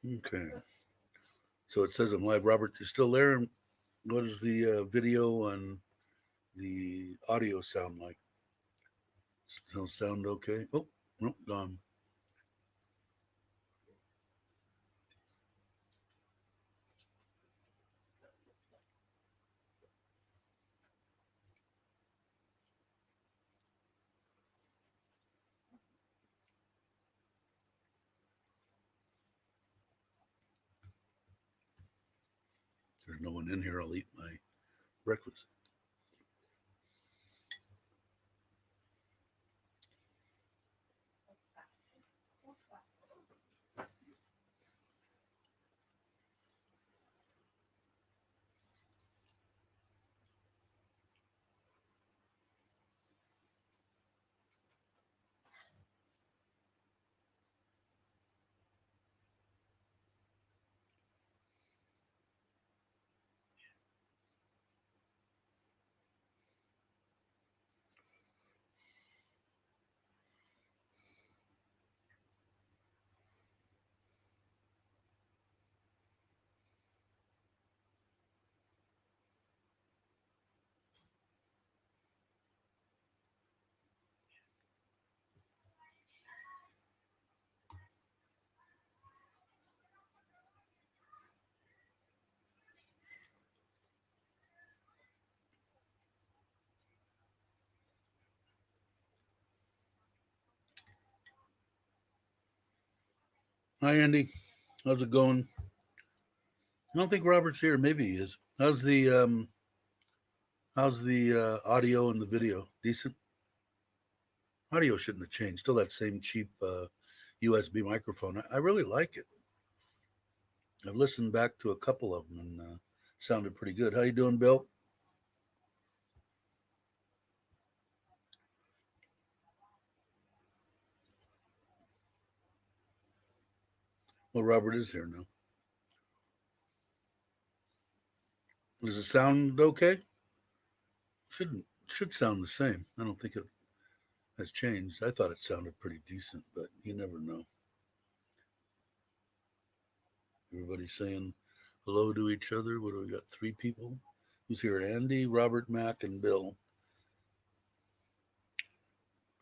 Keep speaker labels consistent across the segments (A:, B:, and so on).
A: Okay. So it says I'm live. Robert, you're still there? And what does the video and the audio sound like? Still sound okay? Oh, no, gone. There's no one in here. I'll eat my breakfast. Hi, Andy. How's it going? I don't think Robert's here. Maybe he is. How's the audio and the video? Decent. Audio shouldn't have changed. Still that same cheap USB microphone. I really like it. I've listened back to a couple of them and sounded pretty good. How you doing, Bill? Well, Robert is here now. Does it sound okay? Should sound the same. I don't think it has changed. I thought it sounded pretty decent, but you never know. Everybody's saying hello to each other. What do we got? Three people. Who's here? Andy, Robert, Mac, and Bill.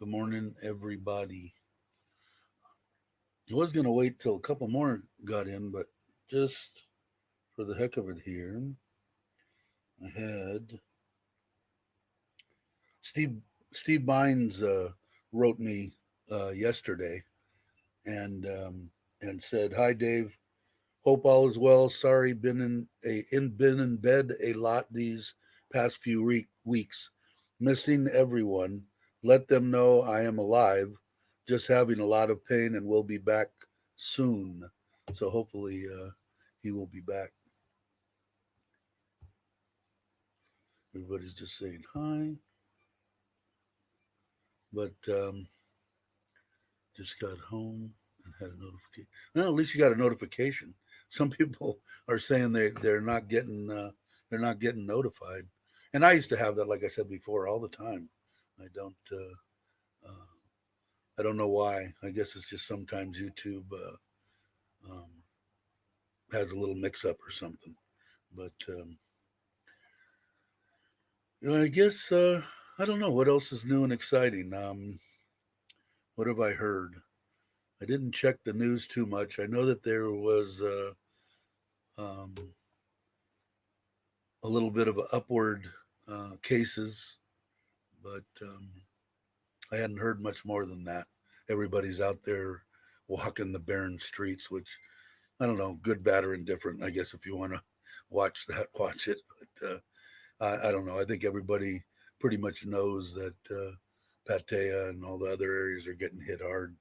A: Good morning, everybody. I was gonna wait till a couple more got in, but just for the heck of it here, I had Steve Steve Bynes wrote me yesterday and said, "Hi, Dave. Hope all is well. Sorry, been in bed a lot these past few weeks, missing everyone. Let them know I am alive. Just having a lot of pain and will be back soon. So hopefully he will be back." Everybody's just saying hi, but just got home and had a notification. Well, at least you got a notification. Some people are saying they're not getting notified, and I used to have that, like I said before, all the time. I don't I don't know why. I guess it's just sometimes YouTube has a little mix up or something. But I guess I don't know what else is new and exciting. What have I heard? I didn't check the news too much. I know that there was um, a little bit of upward cases, but I hadn't heard much more than that. Everybody's out there walking the barren streets, which I don't know, good, bad, or indifferent. I guess if you want to watch that, watch it. But I don't know. I think everybody pretty much knows that Pattaya and all the other areas are getting hit hard,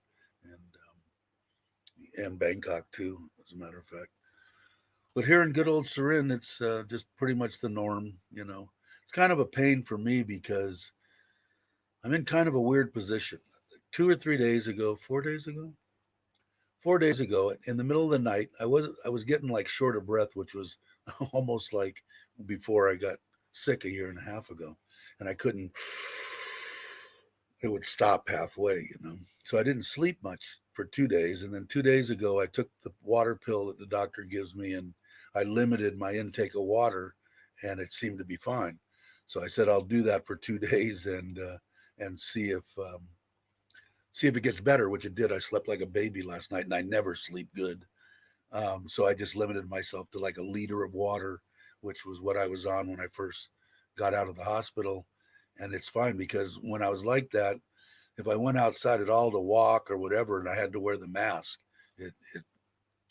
A: and Bangkok too, as a matter of fact. But here in good old Surin, it's just pretty much the norm. It's kind of a pain for me because I'm in kind of a weird position. 2 or 3 days ago, 4 days ago, 4 days ago, in the middle of the night, I was getting like short of breath, which was almost like before I got sick a year and a half ago, and I couldn't. It would stop halfway. So I didn't sleep much for 2 days. And then 2 days ago, I took the water pill that the doctor gives me, and I limited my intake of water, and it seemed to be fine. So I said I'll do that for 2 days and see if it gets better, which it did. I slept like a baby last night, and I never sleep good. So I just limited myself to like a liter of water, which was what I was on when I first got out of the hospital. And it's fine because when I was like that, if I went outside at all to walk or whatever, and I had to wear the mask, it it,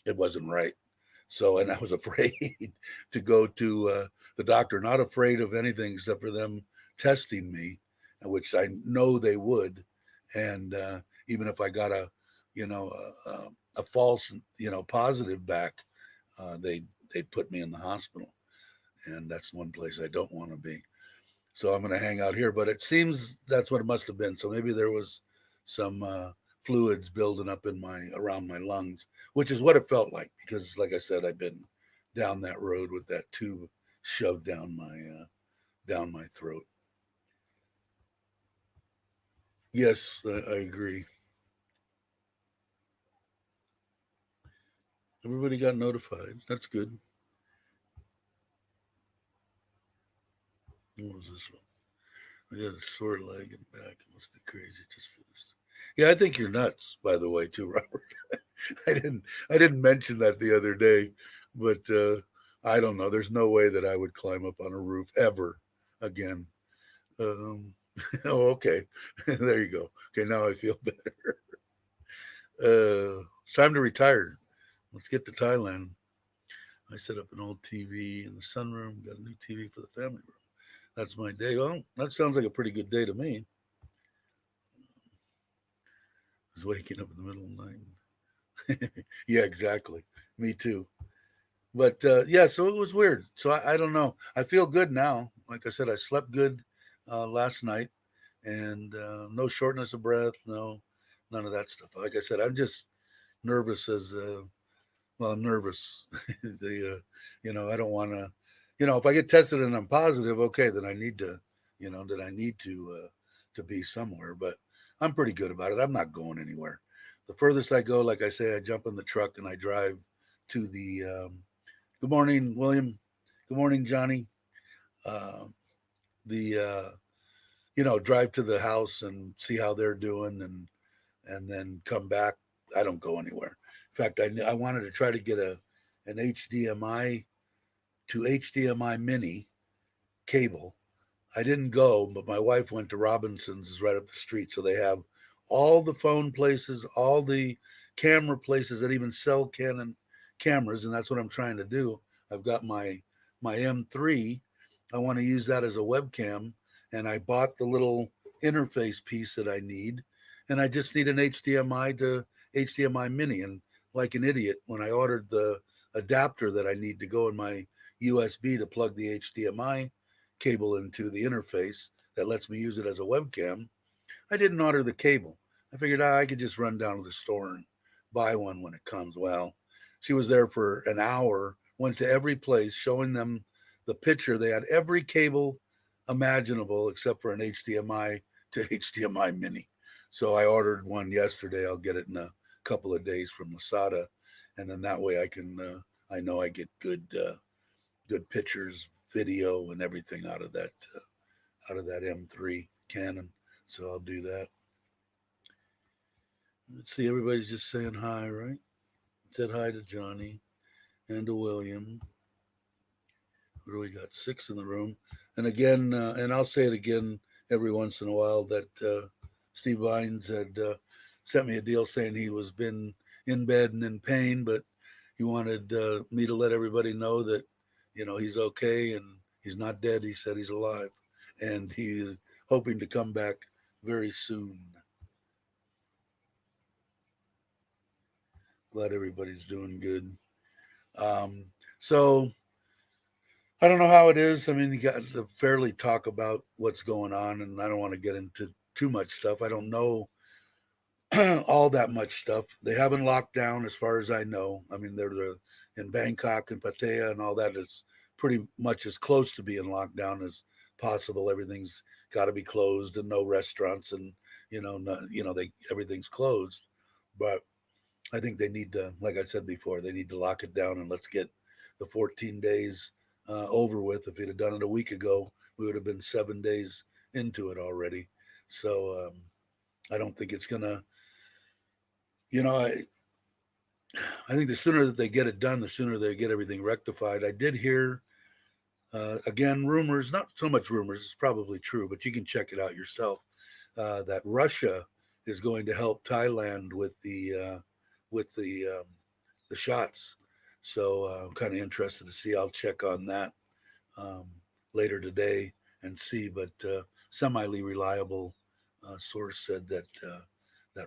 A: it wasn't right. So, and I was afraid to go to the doctor, not afraid of anything except for them testing me, which I know they would. And even if I got you know, a false, positive back, they put me in the hospital, and that's one place I don't want to be. So I'm going to hang out here. But it seems that's what it must have been. So maybe there was some fluids building up in my around my lungs, which is what it felt like because, like I said, I've been down that road with that tube shoved down my throat. Yes, I agree. Everybody got notified. That's good. What was this one? I got a sore leg and back. It must be crazy. Just finished. Yeah, I think you're nuts, by the way, too, Robert. I didn't mention that the other day, but I don't know. There's no way that I would climb up on a roof ever again. Um, oh, okay. There you go. Okay, now I feel better. Time to retire. Let's get to Thailand. I set up an old TV in the sunroom. Got a new TV for the family room. That's my day. Well, that sounds like a pretty good day to me. I was waking up in the middle of the night. Yeah, exactly. Me too. But yeah, so it was weird. So I don't know. I feel good now. Like I said, I slept good last night, and no shortness of breath, no, none of that stuff. Like I said, I'm just nervous as well. I'm nervous. I don't want to. If I get tested and I'm positive, okay, then I need to, that I need to be somewhere. But I'm pretty good about it. I'm not going anywhere. The furthest I go, like I say, I jump in the truck and I drive to the. Good morning, William. Good morning, Johnny. Uh, the drive to the house and see how they're doing, and then come back. I don't go anywhere. In fact, I wanted to try to get an HDMI to HDMI mini cable. I didn't go, but my wife went to Robinson's, is right up the street, so they have all the phone places, all the camera places that even sell Canon cameras, and that's what I'm trying to do. I've got my M3. I want to use that as a webcam, and I bought the little interface piece that I need, and I just need an HDMI to HDMI mini. And like an idiot, when I ordered the adapter that I need to go in my USB to plug the HDMI cable into the interface that lets me use it as a webcam, I didn't order the cable. I figured I could just run down to the store and buy one when it comes. Well, she was there for an hour, went to every place, showing them the picture. They had every cable imaginable except for an HDMI to HDMI mini. So I ordered one yesterday. I'll get it in a couple of days from Masada, and then that way I can. I know I get good pictures, video, and everything out of that M3 Canon. So I'll do that. Let's see. Everybody's just saying hi, right? Said hi to Johnny and to William. What do we got? Six in the room. And again, and I'll say it again every once in a while that Steve Vines had sent me a deal saying he was been in bed and in pain, but he wanted me to let everybody know that he's okay and he's not dead. He said he's alive, and he is hoping to come back very soon. Glad everybody's doing good. So I don't know how it is. I mean, you got to fairly talk about what's going on, and I don't want to get into too much stuff. I don't know all that much stuff. They haven't locked down, as far as I know. I mean, they're in Bangkok and Pattaya and all that. It's pretty much as close to being locked down as possible. Everything's got to be closed, and no restaurants, and they everything's closed. But I think they need to, like I said before, they need to lock it down and let's get the 14 days over with. If we'd have done it a week ago, we would have been 7 days into it already. So I don't think it's gonna. You know, I think the sooner that they get it done, the sooner they get everything rectified. I did hear again rumors, not so much rumors, it's probably true, but you can check it out yourself. That Russia is going to help Thailand with the shots. So I'm kind of interested to see. I'll check on that um, later today and see. But semi reliable source said that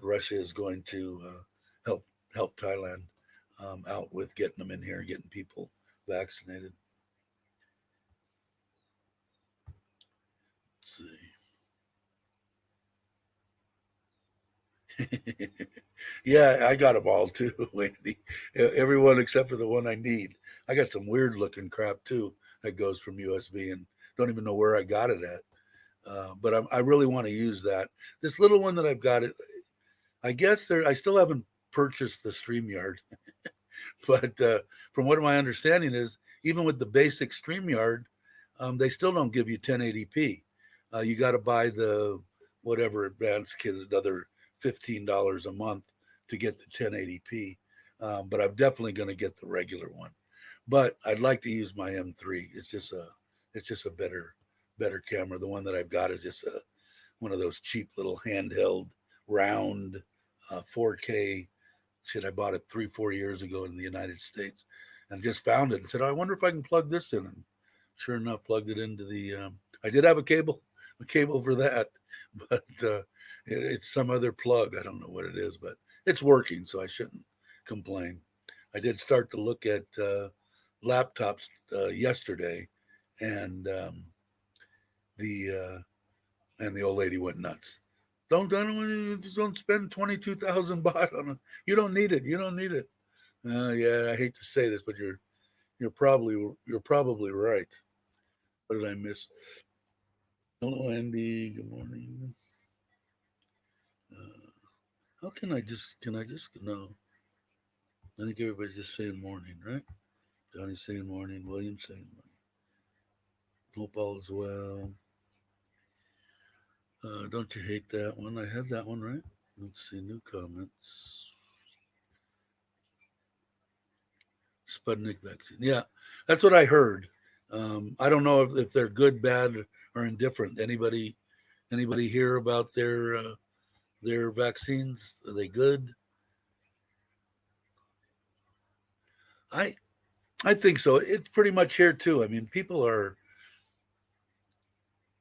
A: Russia is going to help Thailand out with getting them in here and getting people vaccinated. Let's see. Yeah, I got them all too, Andy. Everyone except for the one I need. I got some weird looking crap too that goes from USB and don't even know where I got it at. But I really want to use that. This little one that I've got, it. I guess there. I still haven't purchased the StreamYard, but from what my understanding is, even with the basic StreamYard, they still don't give you 1080p. You got to buy the whatever advanced kit, another $15 a month to get the 1080p. But I'm definitely going to get the regular one. But I'd like to use my M3. It's just a better camera. The one that I've got is just one of those cheap little handheld round 4K shit. I bought it 3-4 years ago in the United States, and just found it and said, oh, I wonder if I can plug this in. And sure enough, plugged it into the. I did have a cable for that, but it's some other plug. I don't know what it is, but it's working, so I shouldn't complain. I did start to look at laptops yesterday, and the old lady went nuts. Don't spend 22,000 baht on it. You don't need it. You don't need it. Yeah, I hate to say this, but you're probably right. What did I miss? Hello, Andy. Good morning. How can I just no? I think everybody's just saying morning, right? Johnny's saying morning. William's saying morning. Hope all is well. Don't you hate that one? I had that one right. Let's see new comments. Sputnik vaccine. Yeah, that's what I heard. I don't know if they're good, bad, or indifferent. Anybody hear about their vaccines? Are they good? I I think so. It's pretty much here too. I mean, people are.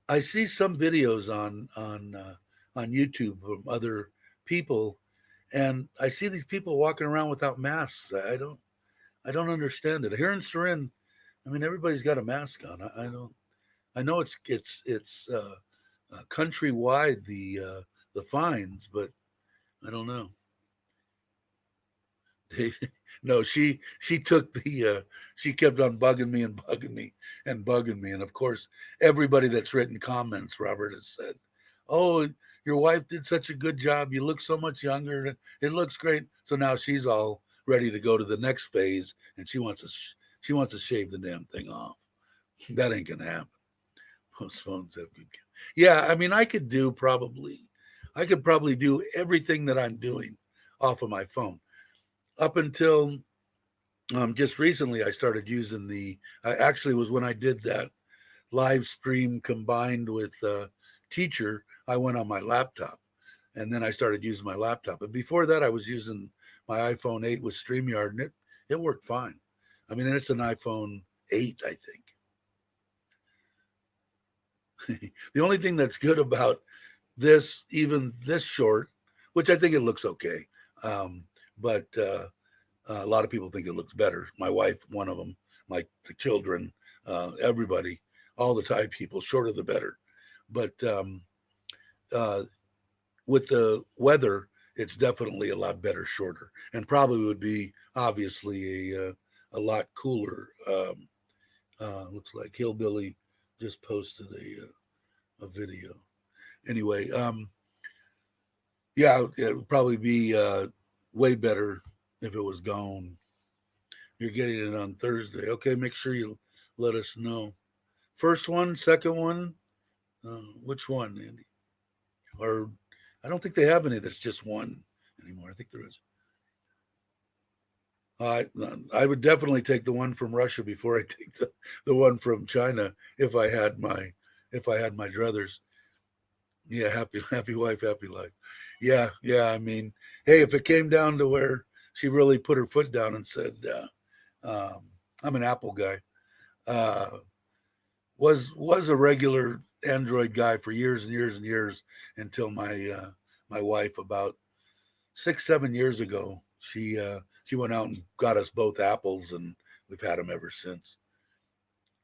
A: I see some videos on YouTube from other people, and I see these people walking around without masks. I don't understand it. Here in Surin, I mean, everybody's got a mask on. I don't. I know it's countrywide the fines, but I don't know. No, she took she kept on bugging me and bugging me and bugging me, and of course, everybody that's written comments, Robert has said, "Oh, your wife did such a good job. You look so much younger. It looks great." So now she's all ready to go to the next phase, and she wants to shave the damn thing off. That ain't gonna happen. Most phones have good. Yeah, I mean, I could probably do everything that I'm doing off of my phone up until just recently. I started using I actually was when I did that live stream combined with Teacher. I went on my laptop, and then I started using my laptop. But before that, I was using my iPhone 8 with StreamYard, and it worked fine. I mean, and it's an iPhone 8, I think. The only thing that's good about this, even this short, which I think it looks okay, but a lot of people think it looks better. My wife, one of them, the children, everybody, all the Thai people, shorter the better. But uh, with the weather, it's definitely a lot better shorter, and probably would be obviously a lot cooler. Looks like Hillbilly just posted a video. Anyway, yeah, it would probably be way better if it was gone. You're getting it on Thursday. Okay, make sure you let us know. First one, second one, which one, Andy? Or I don't think they have any that's just one anymore. I think there is. I I would definitely take the one from Russia before I take the one from China if I had my druthers. Yeah, happy wife, happy life. Yeah. I mean, hey, if it came down to where she really put her foot down and said, "I'm an Apple guy," uh, was a regular Android guy for years and years and years until my wife about 6 7 years ago she went out and got us both apples and we've had them ever since.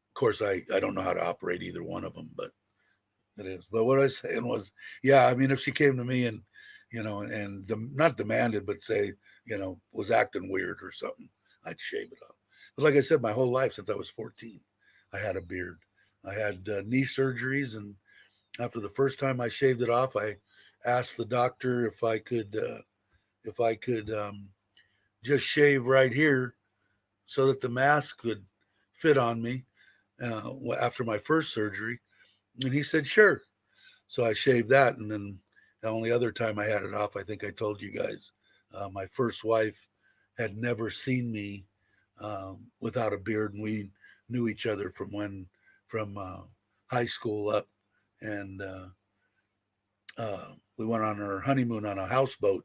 A: Of course, I don't know how to operate either one of them, but it is. But what I was saying was, yeah, I mean, if she came to me and not demanded, but say, was acting weird or something, I'd shave it off. But like I said, my whole life since I was 14, I had a beard. I had knee surgeries, and after the first time I shaved it off, I asked the doctor if I could just shave right here so that the mask could fit on me after my first surgery, and he said sure. So I shaved that, and then the only other time I had it off, I think I told you guys, my first wife had never seen me without a beard, and we knew each other from high school up, and we went on our honeymoon on a houseboat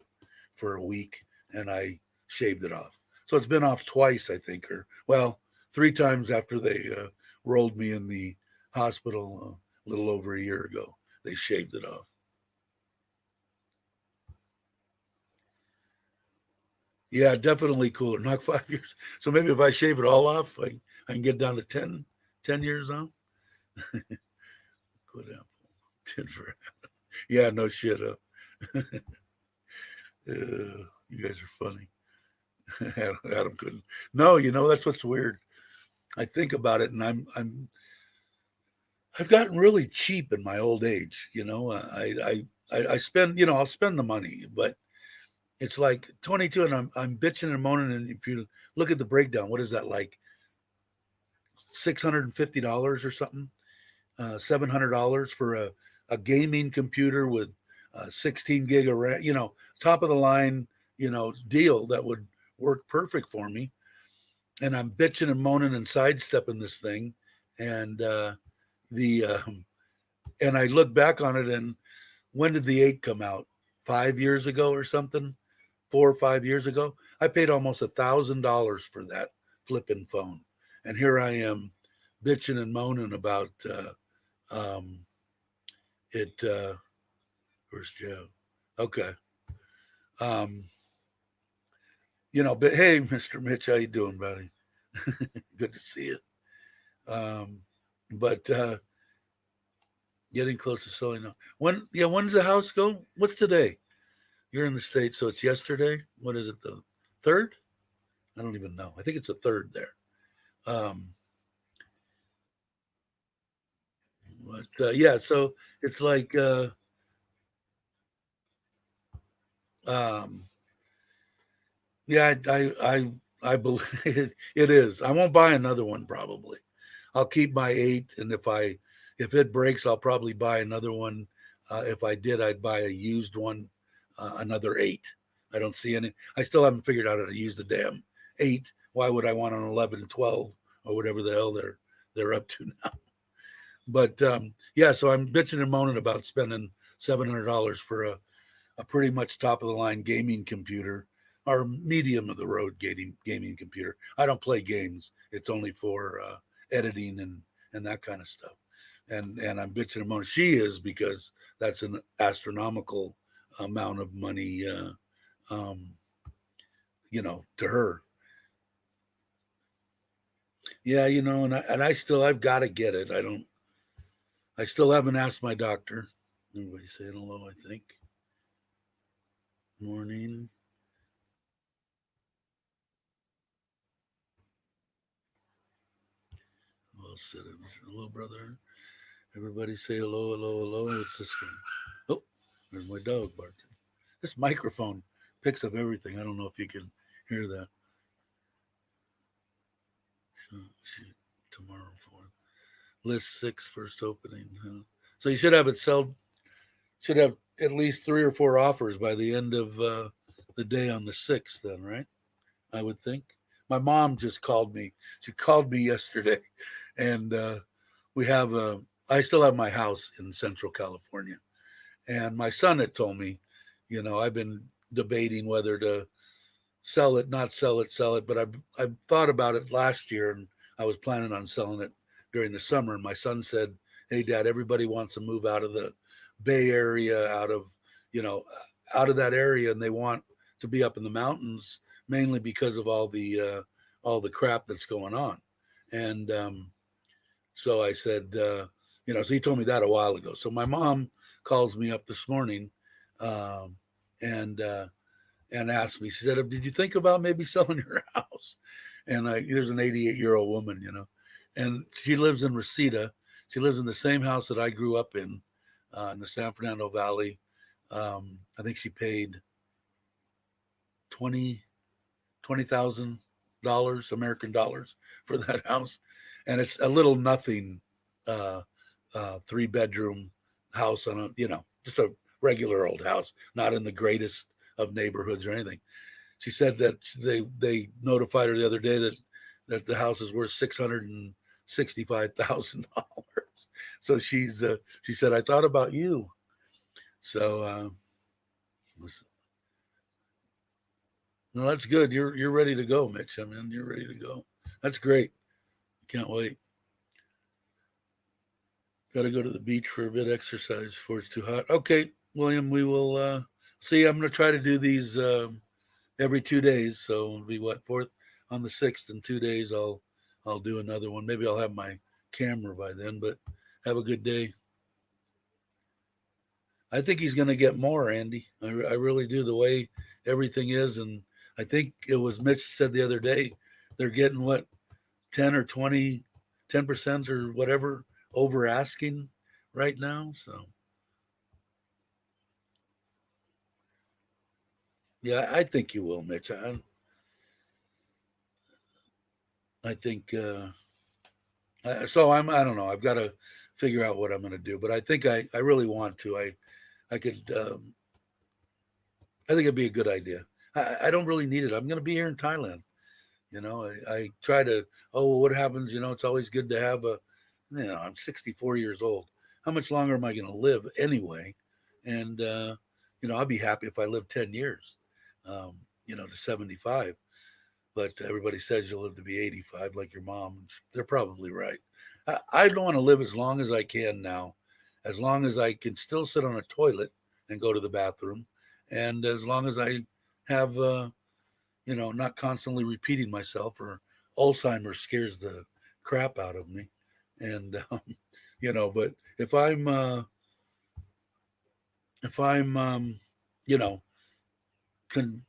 A: for a week, and I shaved it off. So it's been off twice, I think, or well, three times after they rolled me in the hospital a little over a year ago. They shaved it off. Yeah, definitely cooler. Not 5 years. So maybe if I shave it all off, I can get down to 10 years off. Good apple. 10 for yeah, no shit. You guys are funny. Adam couldn't. No, that's what's weird. I think about it, and I've gotten really cheap in my old age. I spend, I'll spend the money, but it's like 22, and I'm bitching and moaning. And if you look at the breakdown, what is that like? $650 or something? $700 for a gaming computer with 16 gig of RAM. Top of the line, deal that would work perfect for me. And I'm bitching and moaning and sidestepping this thing, and the and I look back on it, and when did the 8 come out? 5 years ago or something? 4 or 5 years ago. I paid almost $1,000 for that flipping phone, and here I am bitching and moaning about um, it. Where's Joe? Okay. Um, but hey, Mr. Mitch, how you doing, buddy? Good to see you. Um, but getting close to selling now. When's the house go? What's today? You're in the States, so it's yesterday. What is it, the third? I don't even know. I think it's the third there. Um, but yeah, so it's like um, yeah, I believe it is. I won't buy another one probably. I'll keep my 8, and if it breaks, I'll probably buy another one. If I did, I'd buy a used one, another 8. I don't see any. I still haven't figured out how to use the damn 8. Why would I want an 11 and 12 or whatever the hell they're up to now? But yeah, so I'm bitching and moaning about spending $700 for a pretty much top of the line gaming computer or medium of the road gaming computer. I don't play games. It's only for editing and that kind of stuff. And I'm bitching and moaning. She is, because that's an astronomical amount of money, um, to her. Yeah, I've got to get it. I still haven't asked my doctor. Everybody saying hello, I think. Morning. Well said, hello, brother. Everybody say hello, hello, hello. What's this one? Oh, there's my dog barking. This microphone picks up everything. I don't know if you can hear that. Tomorrow for list 6 first opening. So you should have it sold. Should have at least 3 or 4 offers by the end of the day on the 6th. Then, right? I would think. My mom just called me. She called me yesterday, and we have a. I still have my house in Central California, and my son had told me, I've been debating whether to sell it, not sell it, sell it. But I thought about it last year, and I was planning on selling it during the summer. And my son said, "Hey, Dad, everybody wants to move out of the Bay Area, you know, out of that area, and they want to be up in the mountains, mainly because of all the crap that's going on." And so I said, so he told me that a while ago. So my mom calls me up this morning, um, and asked me. She said, "Did you think about maybe selling your house?" And there's an 88-year-old woman, and she lives in Reseda. She lives in the same house that I grew up in the San Fernando Valley. I think she paid $20,000 American dollars for that house, and it's a little nothing 3-bedroom house on just a regular old house, not in the greatest of neighborhoods or anything. She said that they notified her the other day that the house is worth $665,000. So she said, "I thought about you." So no, that's good. You're ready to go, Mitch. I mean, you're ready to go. That's great. Can't wait. Got to go to the beach for a bit of exercise before it's too hot. Okay, William, we will see. I'm going to try to do these every 2 days. So it'll be what, fourth on the 6th in 2 days. I'll do another one. Maybe I'll have my camera by then. But have a good day. I think he's going to get more, Andy. I really do. The way everything is, and I think it was Mitch said the other day, they're getting what, 10 or 20, 10% or whatever over asking right now. So yeah, I think you will, Mitch. I think so. I don't know. I've got to figure out what I'm going to do, but I think I really want to. I could. I think it'd be a good idea. I don't really need it. I'm going to be here in Thailand. I try to. Oh, what happens? It's always good to have a. I'm 64 years old. How much longer am I going to live anyway? And I'll be happy if I live 10 years. To 75. But everybody says you'll live to be 85, like your mom. They're probably right. I don't want to live as long as I can now, as long as I can still sit on a toilet and go to the bathroom, and as long as I have, not constantly repeating myself, or Alzheimer's scares the crap out of me. And, but if I'm, can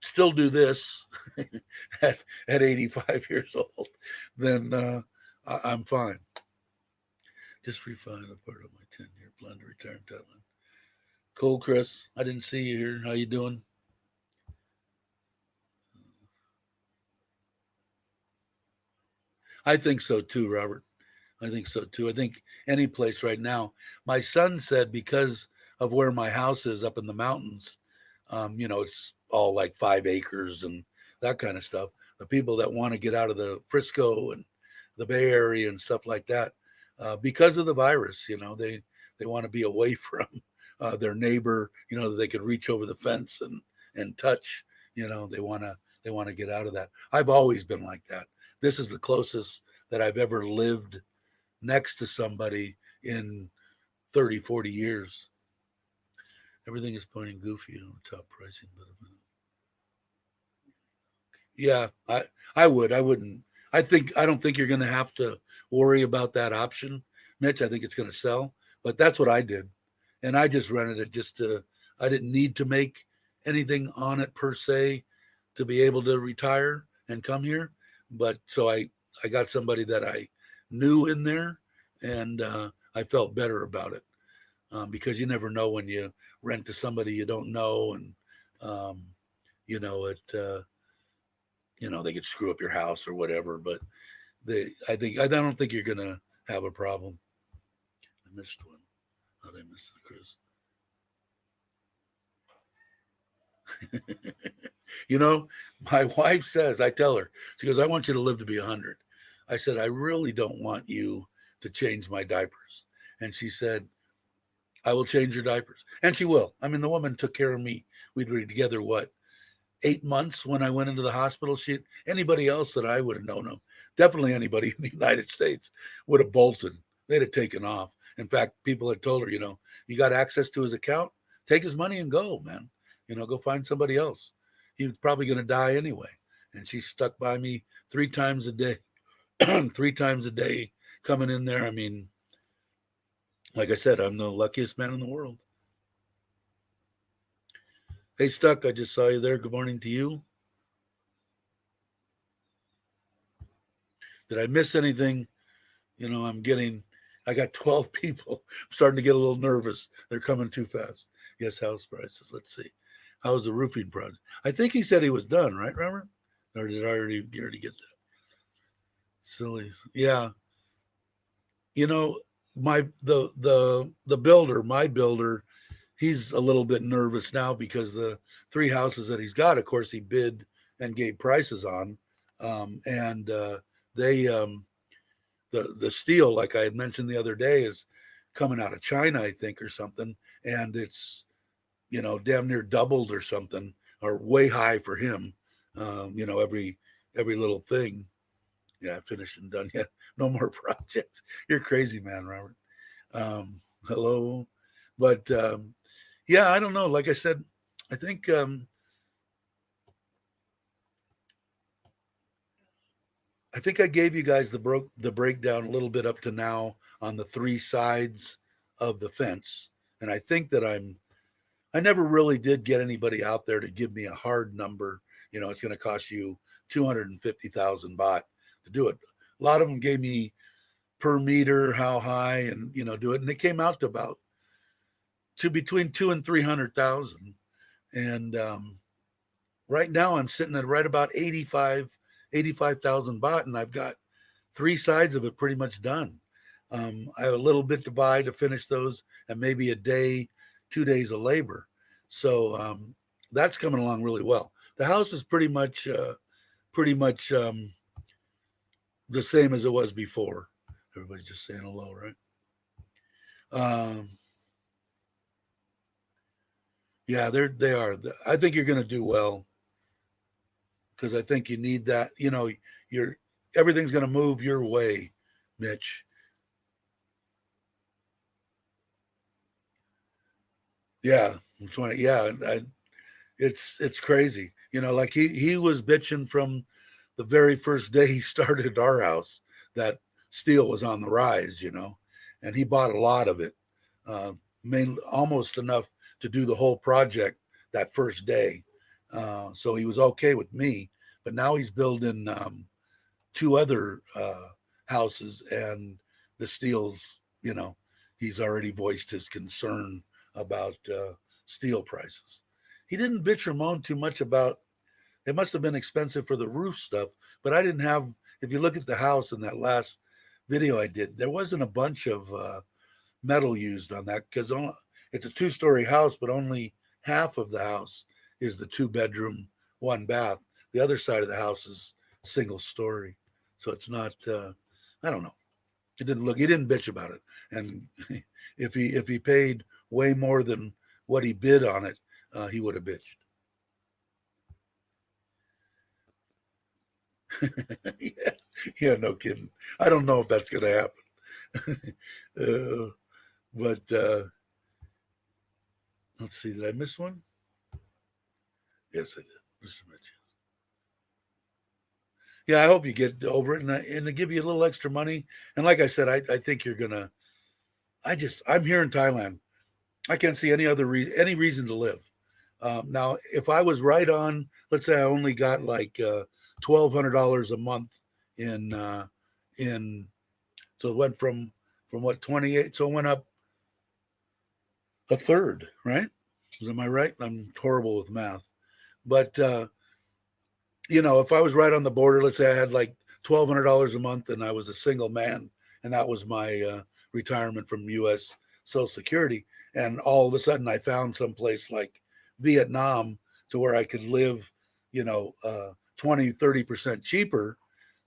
A: still do this at 85 years old, then I'm fine. Just refine a part of my 10-year plan to retire in Thailand. Cool, Chris. I didn't see you here. How you doing? I think so too, Robert. I think so too. I think any place right now. My son said because of where my house is up in the mountains, it's all like 5 acres and that kind of stuff. The people that want to get out of the Frisco and the Bay Area and stuff like that, because of the virus, they want to be away from their neighbor, that they could reach over the fence and touch. They want to get out of that. I've always been like that. This is the closest that I've ever lived next to somebody in 30, 40 years. Everything is pointing goofy on top pricing, but yeah, I would. I wouldn't. I don't think you're going to have to worry about that option, Mitch. I think it's going to sell, but that's what I did, and I just rented it just to. I didn't need to make anything on it per se to be able to retire and come here, but so I got somebody that I knew in there, and I felt better about it, because you never know when you rent to somebody you don't know, and you know, they could screw up your house or whatever. But I don't think you're gonna have a problem. I missed one. How did I miss the Chris? You know, my wife says, I tell her, she goes, I want you to live to be 100. I said, I really don't want you to change my diapers. And she said, I will change your diapers. And she will. I mean, the woman took care of me. We'd been together, what, 8 months when I went into the hospital. Anybody else that I would have known of, definitely anybody in the United States would have bolted. They'd have taken off. In fact, people had told her, you got access to his account, take his money and go, man. Go find somebody else. He was probably going to die anyway. And she stuck by me 3 times a day, 3 times a day coming in there. I mean, like I said, I'm the luckiest man in the world. Hey, Stuck, I just saw you there. Good morning to you. Did I miss anything? I got 12 people. I'm starting to get a little nervous. They're coming too fast. Yes, house prices. Let's see. How's the roofing project? I think he said he was done, right, Robert? Or did I already get that? Silly. Yeah. My builder, he's a little bit nervous now because the 3 houses that he's got, of course, he bid and gave prices on. And they the steel, like I had mentioned the other day, is coming out of China, I think, or something, and it's damn near doubled or something, or way high for him. Every little thing. Yeah, finished and done yet. No more projects. You're crazy, man, Robert. Hello, but yeah, I don't know. Like I said, I think I gave you guys the breakdown a little bit up to now on the 3 sides of the fence, and I think that I never really did get anybody out there to give me a hard number. It's going to cost you 250,000 baht to do it. A lot of them gave me per meter, how high, and do it, and it came out to about between 2 and 300,000. And right now I'm sitting at right about 85,000 baht, and I've got 3 sides of it pretty much done. I have a little bit to buy to finish those, and maybe a day, 2 days of labor. So that's coming along really well. The house is pretty much the same as it was before. Everybody's just saying hello, right? Yeah, they are. I think you're going to do well because I think you need that. Everything's going to move your way, Mitch. Yeah, 20. Yeah, it's crazy. Like he was bitching from the very first day he started our house that steel was on the rise, and he bought a lot of it, mainly almost enough to do the whole project that first day. So he was okay with me, but now he's building 2 other houses, and the steel's, he's already voiced his concern about steel prices. He didn't bitch or moan too much about it. Must have been expensive for the roof stuff, but I didn't have. If you look at the house in that last video I did, there wasn't a bunch of metal used on that because it's a 2-story house, but only half of the house is the 2-bedroom, 1 bath. The other side of the house is single story, so it's not. I don't know. He didn't bitch about it, and if he paid way more than what he bid on it, he would have bitched. Yeah, no kidding. I don't know if that's going to happen. But let's see. Did I miss one? Yes, I did. Mr. Mitchell. Yeah, I hope you get over it, and to give you a little extra money. And like I said, I think you're gonna. I'm here in Thailand. I can't see any reason to live. Now, if I was right on, let's say I only got like $1,200 a month in so it went from what, 28, so it went up a third, right? Am I right? I'm horrible with math, But if I was right on the border, let's say I had like $1,200 a month and I was a single man, and that was my retirement from U.S. Social Security, and all of a sudden I found some place like Vietnam to where I could live, 20-30% cheaper,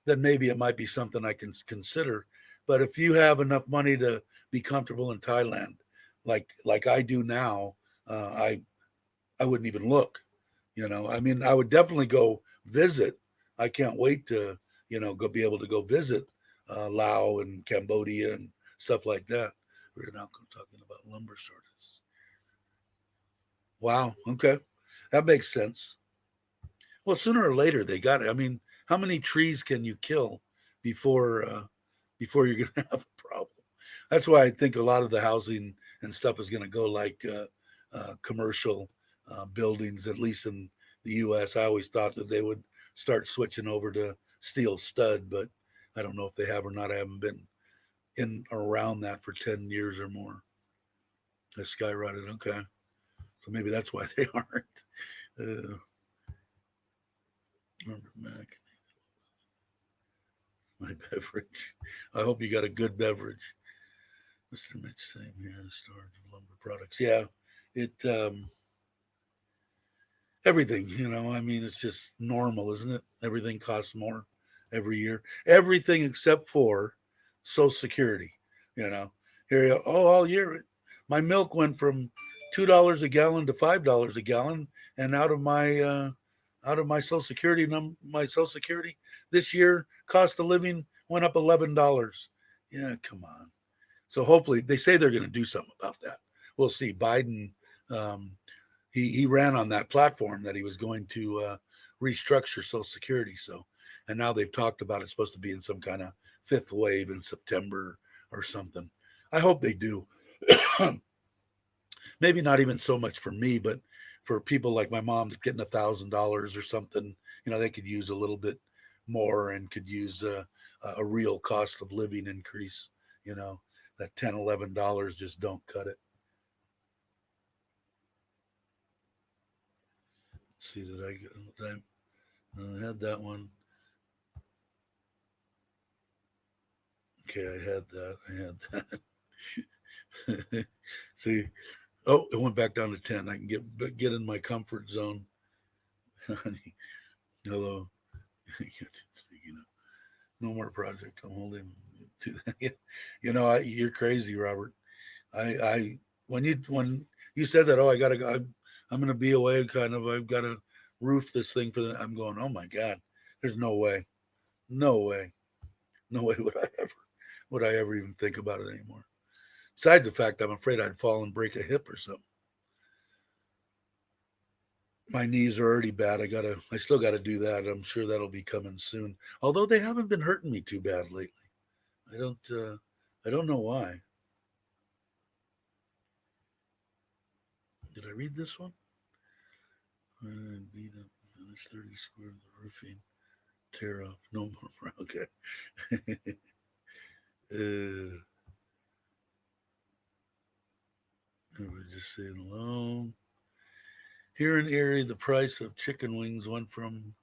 A: then maybe it might be something I can consider. But if you have enough money to be comfortable in Thailand, like I do now, I wouldn't even look. I mean, I would definitely go visit. I can't wait to go be able to go visit Laos and Cambodia and stuff like that. We're now talking about lumber shortages. Wow. Okay, that makes sense. Well, sooner or later they got it. I mean, how many trees can you kill before you're going to have a problem? That's why I think a lot of the housing and stuff is going to go like commercial buildings, at least in the U.S. I always thought that they would start switching over to steel stud, but I don't know if they have or not. I haven't been in or around that for 10 years or more. They skyrocketed. Okay. So maybe that's why they aren't. Remember Mac, my beverage. I hope you got a good beverage. Mr. Mitch, same here. Storage of lumber products. Yeah, it everything. I mean, it's just normal, isn't it? Everything costs more every year. Everything except for Social Security. You know, here you go. Oh, all year, my milk went from $2 a gallon to $5 a gallon, and out of my Social Security this year, cost of living went up $11. Yeah, come on. So hopefully they say they're going to do something about that. We'll see. Biden, um, he ran on that platform that he was going to restructure Social Security. So, and now they've talked about it's supposed to be in some kind of fifth wave in September or something. I hope they do. Maybe not even so much for me, but for people like my mom getting $1,000 or something, they could use a little bit more and could use a real cost of living increase. That $10, $11 just don't cut it. Let's see, did I get? I had that one. Okay, I had that. I had that. See, oh, it went back down to 10. I can get in my comfort zone. Honey, hello. Speaking of no more project, I'm holding to that. You're crazy, Robert. I when you said that, oh, I gotta go. I'm gonna be away. Kind of. I've got to roof this thing for the. I'm going. Oh my God. There's no way. No way. No way would I ever even think about it anymore. Besides the fact I'm afraid I'd fall and break a hip or something. My knees are already bad. I still gotta do that. I'm sure that'll be coming soon. Although they haven't been hurting me too bad lately. I don't know why. Did I read this one? Beat up. There's 30 square of the roofing. Tear off. No more. Okay. Everybody's just saying hello. Here in Erie, the price of chicken wings went from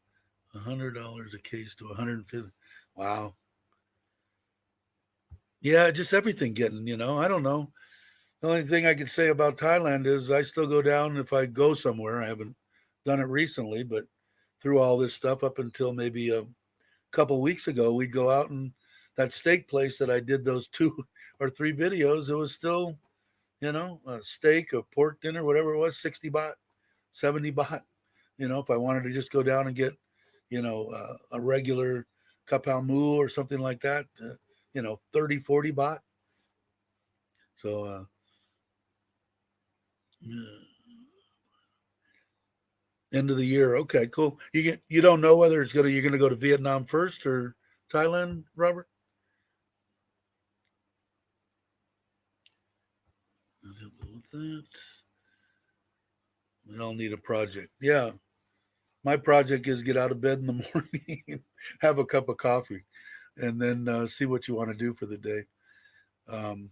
A: $100 a case to $150. Wow. Yeah, just everything getting. I don't know. The only thing I can say about Thailand is I still go down if I go somewhere. I haven't done it recently, but through all this stuff up until maybe a couple weeks ago, we'd go out and that steak place that I did those 2 or 3 videos, it was still, a steak, a pork dinner, whatever it was, 60 baht, 70 baht. If I wanted to just go down and get, a regular kapal mu or something like that, 30, 40 baht. So, end of the year. Okay, cool. You don't know whether you're gonna go to Vietnam first or Thailand, Robert? With that, we all need a project. Yeah, my project is get out of bed in the morning, have a cup of coffee, and then see what you want to do for the day. Um,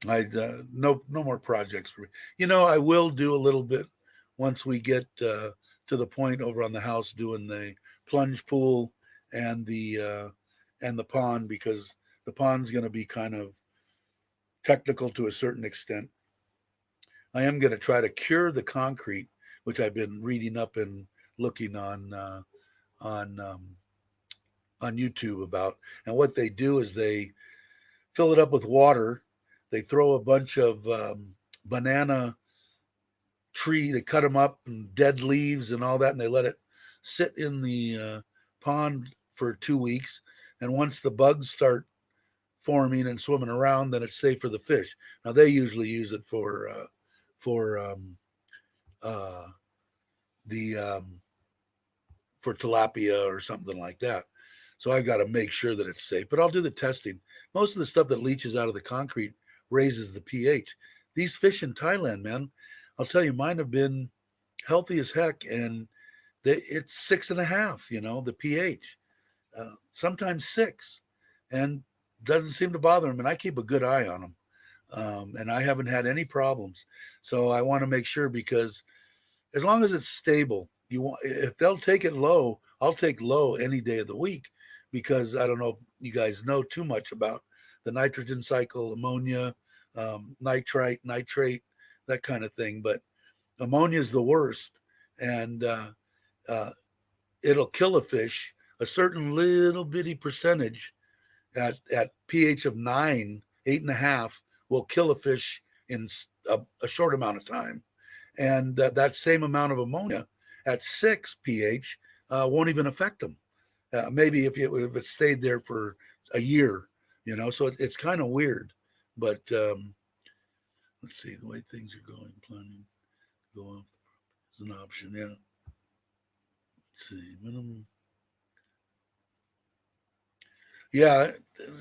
A: I no more projects for me. I will do a little bit once we get to the point over on the house doing the plunge pool and the pond, because the pond's going to be kind of technical to a certain extent. I am going to try to cure the concrete, which I've been reading up and looking on on YouTube about. And what they do is they fill it up with water. They throw a bunch of banana tree. They cut them up and dead leaves and all that, and they let it sit in the pond for 2 weeks. And once the bugs start forming and swimming around, then it's safe for the fish. Now they usually use it for uh, the for tilapia or something like that. So I've got to make sure that it's safe. But I'll do the testing. Most of the stuff that leaches out of the concrete raises the pH. These fish in Thailand, man, I'll tell you, mine have been healthy as heck, and it's 6.5. The pH, sometimes 6, and doesn't seem to bother them. And I keep a good eye on them, and I haven't had any problems. So I want to make sure, because as long as it's stable, if they'll take it low, I'll take low any day of the week, because I don't know if you guys know too much about the nitrogen cycle, ammonia, nitrite, nitrate, that kind of thing. But ammonia is the worst, and it'll kill a fish. A certain little bitty percentage at pH of 9, 8.5 will kill a fish in a short amount of time. And that same amount of ammonia at 6 pH won't even affect them. Maybe if it stayed there for a year, so it's kind of weird. But let's see, the way things are going, planning go off is an option. Yeah. Let's see, minimum. Yeah,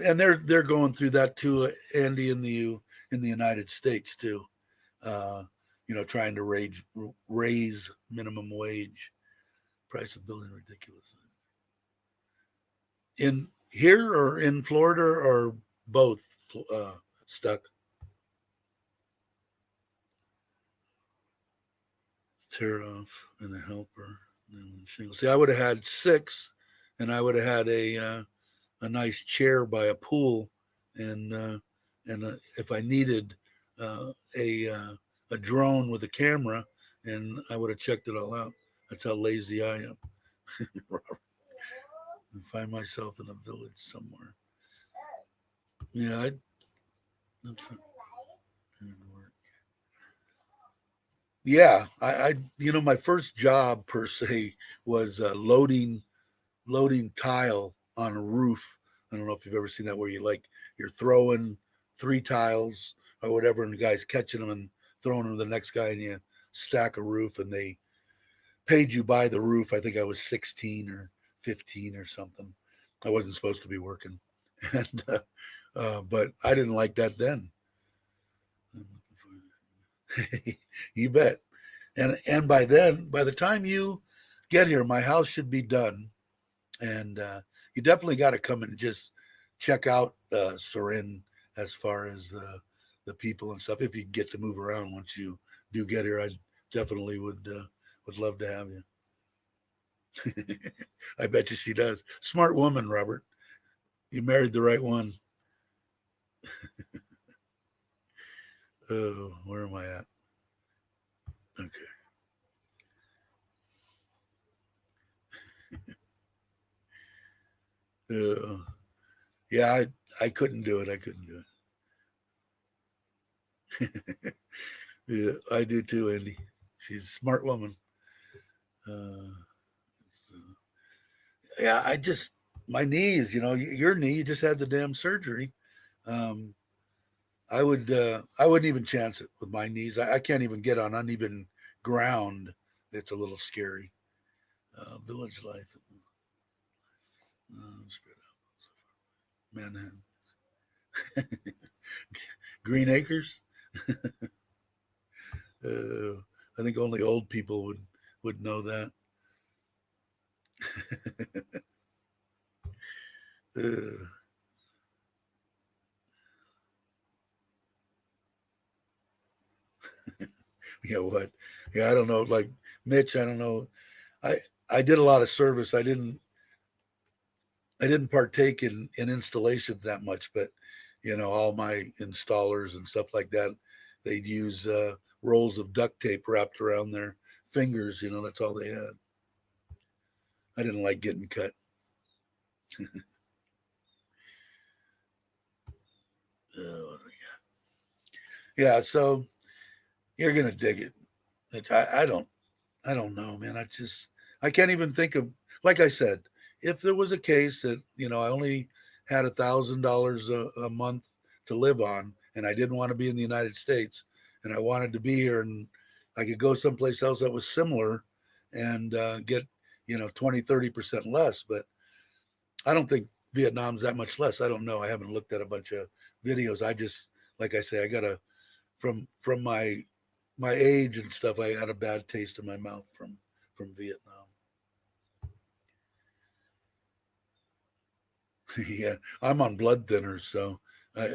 A: and they're going through that too, Andy, in the United States too. Trying to raise minimum wage. Price of building ridiculous. In here or in Florida, or both stuck? Tear off and a helper. See, I would have had 6, and I would have had a nice chair by a pool, and if I needed a drone with a camera, and I would have checked it all out. That's how lazy I am. And find myself in a village somewhere. Yeah, that's yeah. My first job per se was loading tile on a roof. I don't know if you've ever seen that, where you're throwing 3 tiles or whatever, and the guy's catching them and throwing them to the next guy, and you stack a roof, and they paid you by the roof. I think I was 16 or 15 or something. I wasn't supposed to be working, and but I didn't like that then. You bet. And by the time you get here, my house should be done, and you definitely got to come and just check out Surin, as far as the people and stuff. If you get to move around once you do get here, I definitely would love to have you. I bet you she does. Smart woman, Robert. You married the right one. Oh, where am I at? Okay. Yeah, I couldn't do it. I couldn't do it. Yeah, I do too, Andy. She's a smart woman. Uh, yeah, my knees. Your knee. You just had the damn surgery. Um, I wouldn't even chance it with my knees. I can't even get on uneven ground. It's a little scary. Village life. Spread out. Manhattan. Green Acres. I think only old people would know that. uh, yeah, what? Yeah, I don't know. Like Mitch, I don't know. I I did a lot of service. I didn't partake in installation that much, but all my installers and stuff like that, they'd use rolls of duct tape wrapped around their fingers. That's all they had. I didn't like getting cut. uh, yeah, so you're gonna dig it. I don't know, man. I can't even think of. Like I said, if there was a case that I only had $1,000 a month to live on, and I didn't want to be in the United States, and I wanted to be here, and I could go someplace else that was similar, and get 20-30% less. But I don't think Vietnam's that much less. I don't know. I haven't looked at a bunch of videos. I just, like I say, I got a from my age and stuff. I had a bad taste in my mouth from Vietnam. Yeah, I'm on blood thinners, so I,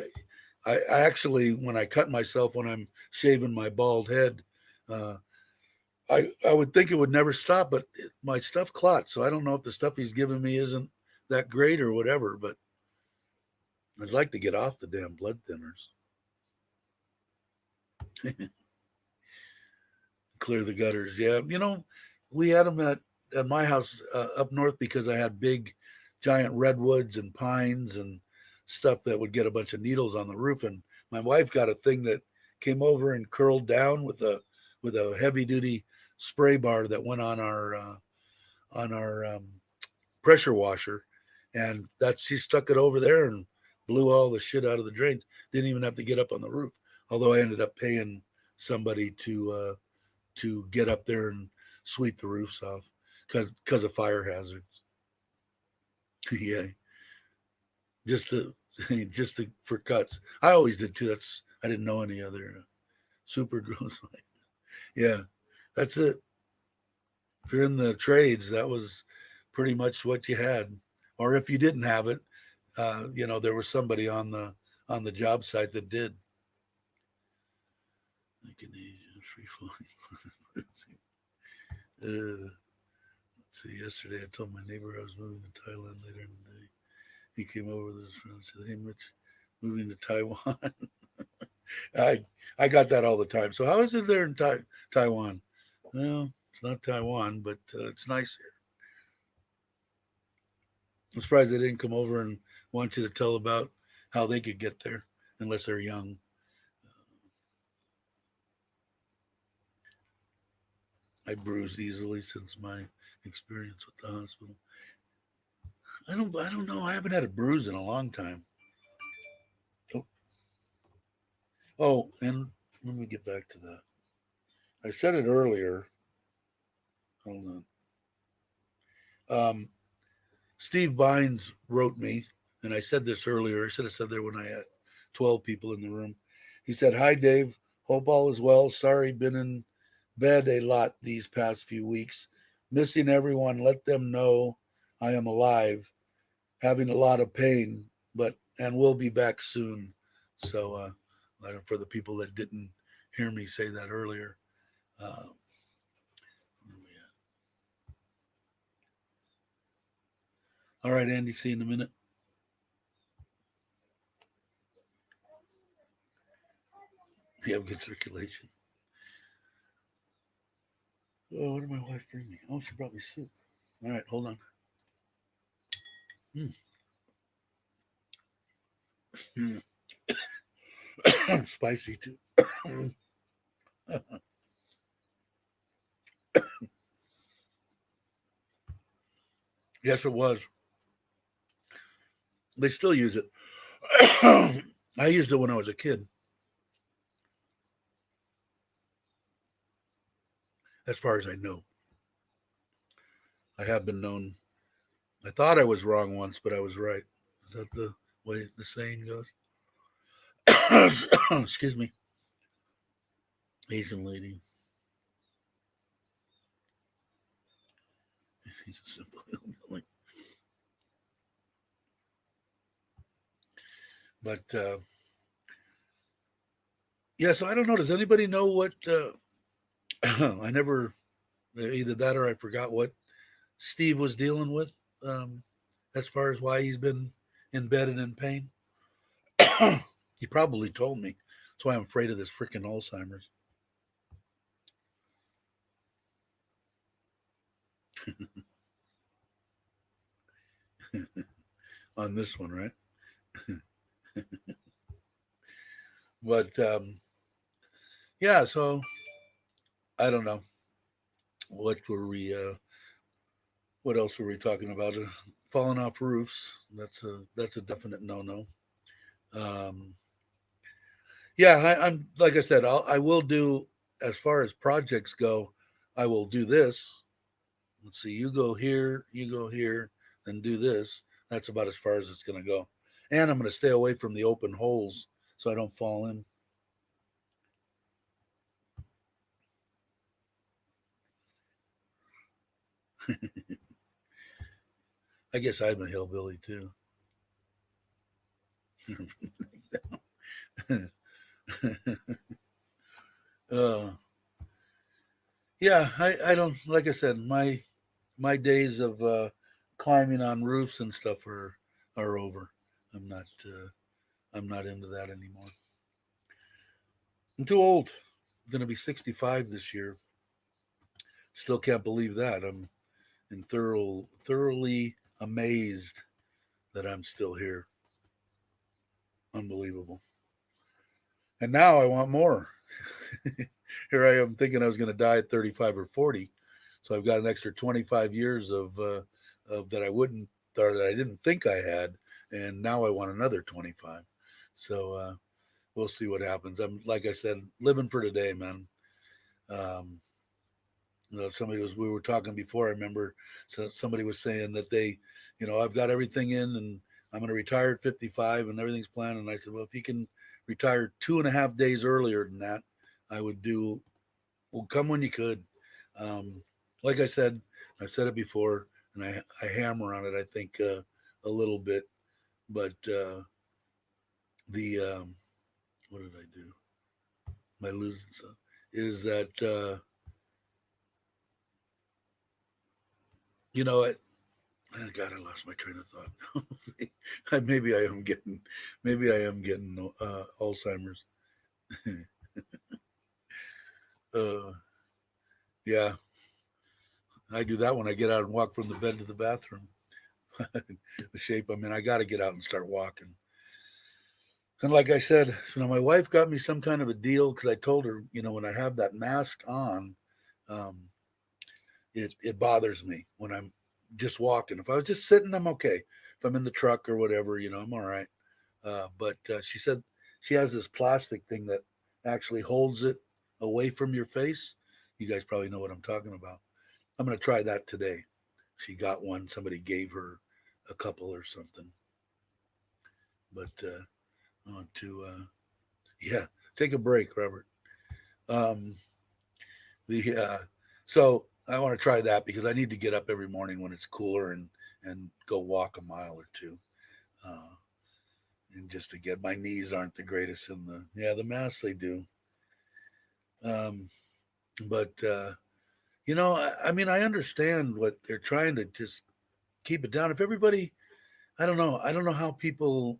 A: I actually, when I cut myself, when I'm shaving my bald head, uh, I would think it would never stop, but my stuff clots. So I don't know if the stuff he's giving me isn't that great or whatever. But I'd like to get off the damn blood thinners. Clear the gutters. Yeah, we had them at my house up north because I had big, giant redwoods and pines and stuff that would get a bunch of needles on the roof. And my wife got a thing that came over and curled down with a heavy duty spray bar that went on our pressure washer, and that she stuck it over there and blew all the shit out of the drains. Didn't even have to get up on the roof. Although I ended up paying somebody to get up there and sweep the roofs off because of fire hazards. Yeah, just to just to for cuts. I always did too. I didn't know any other super gross. Yeah, that's it. If you're in the trades, that was pretty much what you had. Or if you didn't have it, there was somebody on the job site that did. Like in Asia, free flowing. Let's see. Yesterday, I told my neighbor I was moving to Thailand later in the day. He came over with his friend and said, "Hey, Mitch, moving to Taiwan." I got that all the time. So how is it there in Taiwan? Well, it's not Taiwan, but it's nice here. I'm surprised they didn't come over and want you to tell about how they could get there, unless they're young. I bruised easily since my experience with the hospital. I don't know. I haven't had a bruise in a long time. Oh, and let me get back to that. I said it earlier. Hold on. Um, Steve Bynes wrote me, and I said this earlier. I should have said that when I had 12 people in the room. He said, "Hi, Dave. Hope all is well. Sorry, been in bed a lot these past few weeks. Missing everyone. Let them know I am alive. Having a lot of pain, and we'll be back soon." So, for the people that didn't hear me say that earlier, uh, all right, Andy. See you in a minute. You have good circulation. Oh, what did my wife bring me? Oh, she brought me soup. All right, hold on. Mm. Spicy too. Yes, it was. They still use it. I used it when I was a kid, as far as I know. I have been known. I thought I was wrong once, but I was right. Is that the way the saying goes? Excuse me. Asian lady. He's a simple hillbilly. But yeah, so I don't know. Does anybody know what? I never Either that or I forgot what Steve was dealing with, as far as why he's been in bed and in pain. He probably told me. That's why I'm afraid of this freaking Alzheimer's. On this one, right? But yeah, so I don't know what were we. What else were we talking about? Falling off roofs. That's a definite no no. Um, yeah, I'm like I said, I will do as far as projects go. I will do this. Let's see, you go here, and do this. That's about as far as it's going to go. And I'm going to stay away from the open holes so I don't fall in. I guess I'm a hillbilly too. uh, yeah, I don't like I said my days of climbing on roofs and stuff are over. I'm not I'm not into that anymore. I'm too old. I'm gonna be 65 this year. Still can't believe that. I'm thoroughly amazed that I'm still here. Unbelievable. And now I want more. Here I am thinking I was going to die at 35 or 40. So I've got an extra 25 years of that I wouldn't or that I didn't think I had, and now I want another 25. So we'll see what happens. I'm like I said, living for today, man. Um, somebody was we were talking before. I remember somebody was saying that I've got everything in, and I'm going to retire at 55, and everything's planned. And I said, well, if you can retire 2.5 days earlier than that, I would do. Well, come when you could. Um, like I said, I've said it before, and I hammer on it. I think a little bit, but the what did I do? My losing stuff is that you know it. Oh God, I lost my train of thought. maybe I am getting, maybe I am getting Alzheimer's. uh, yeah, I do that when I get out and walk from the bed to the bathroom. The shape I'm in, I got to get out and start walking. And like I said, my wife got me some kind of a deal because I told her, when I have that mask on, um, it bothers me when I'm just walking. If I was just sitting, I'm okay. If I'm in the truck or whatever, I'm all right. But she said she has this plastic thing that actually holds it away from your face. You guys probably know what I'm talking about. I'm going to try that today. She got one. Somebody gave her a couple or something. But I want to, yeah, take a break, Robert. Um, the so I want to try that because I need to get up every morning when it's cooler and go walk a mile or two. Uh, and just to get my knees aren't the greatest in the mass they do. Um, but I mean I understand what they're trying to just keep it down. If everybody, I don't know how people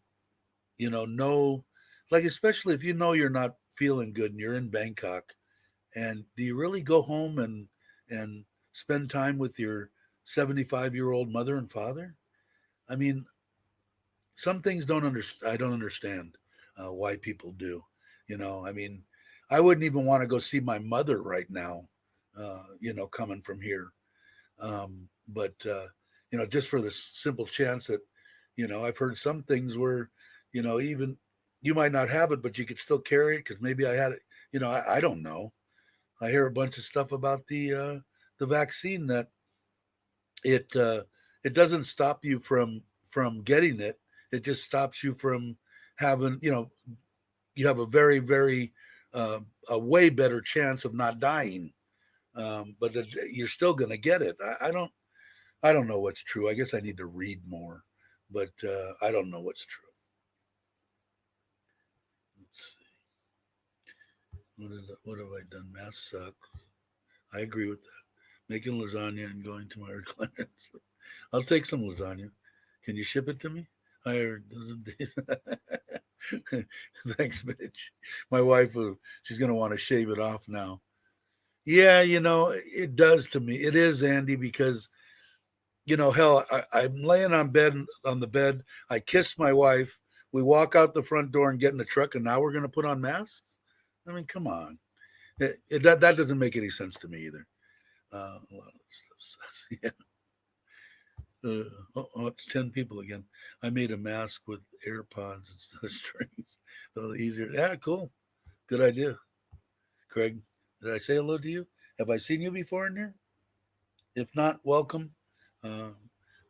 A: know, like especially if you're not feeling good and you're in Bangkok, and do you really go home and spend time with your 75-year-old mother and father? I mean, some things don't understand. I don't understand why people do. I mean, I wouldn't even want to go see my mother right now. Coming from here, but just for the simple chance that, I've heard some things where, even you might not have it, but you could still carry it because maybe I had it. I don't know. I hear a bunch of stuff about the vaccine that it it doesn't stop you from getting it. It just stops you from having you have a very a way better chance of not dying. But you're still going to get it. I don't know what's true. I guess I need to read more, but I don't know what's true. Let's see. What have I done? Masks suck. I agree with that. making lasagna and going to my recliner. I'll take some lasagna. Can you ship it to me? I heard Thanks, Mitch. My wife, she's going to want to shave it off now. Yeah, it does to me. It is, Andy, because hell, I'm laying on the bed. I kiss my wife. We walk out the front door and get in the truck, and now we're going to put on masks. I mean, come on. That doesn't make any sense to me either. A lot of stuff. Yeah. It's 10 people again. I made a mask with AirPods instead of strings. So easier. Yeah, cool. Good idea. Craig, did I say hello to you? Have I seen you before in here? If not, welcome. Uh,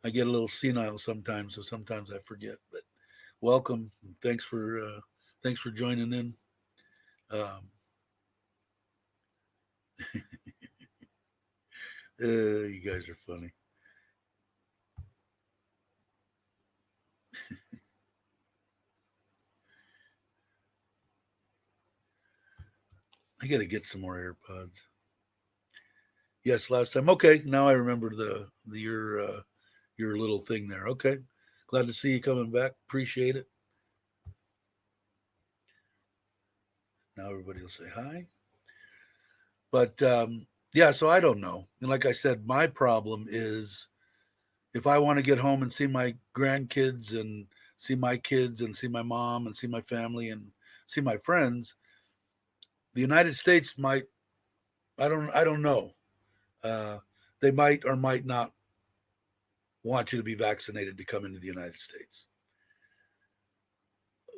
A: I get a little senile sometimes, so sometimes I forget. But welcome. Thanks for joining in. Um, you guys are funny. I got to get some more AirPods. Yes, last time. Okay, now I remember the your little thing there. Okay, glad to see you coming back. Appreciate it. Now everybody will say hi. But yeah, so I don't know. And like I said, my problem is if I want to get home and see my grandkids and see my kids and see my mom and see my family and see my friends, the United States might. I don't know. Uh, they might or might not want you to be vaccinated to come into the United States.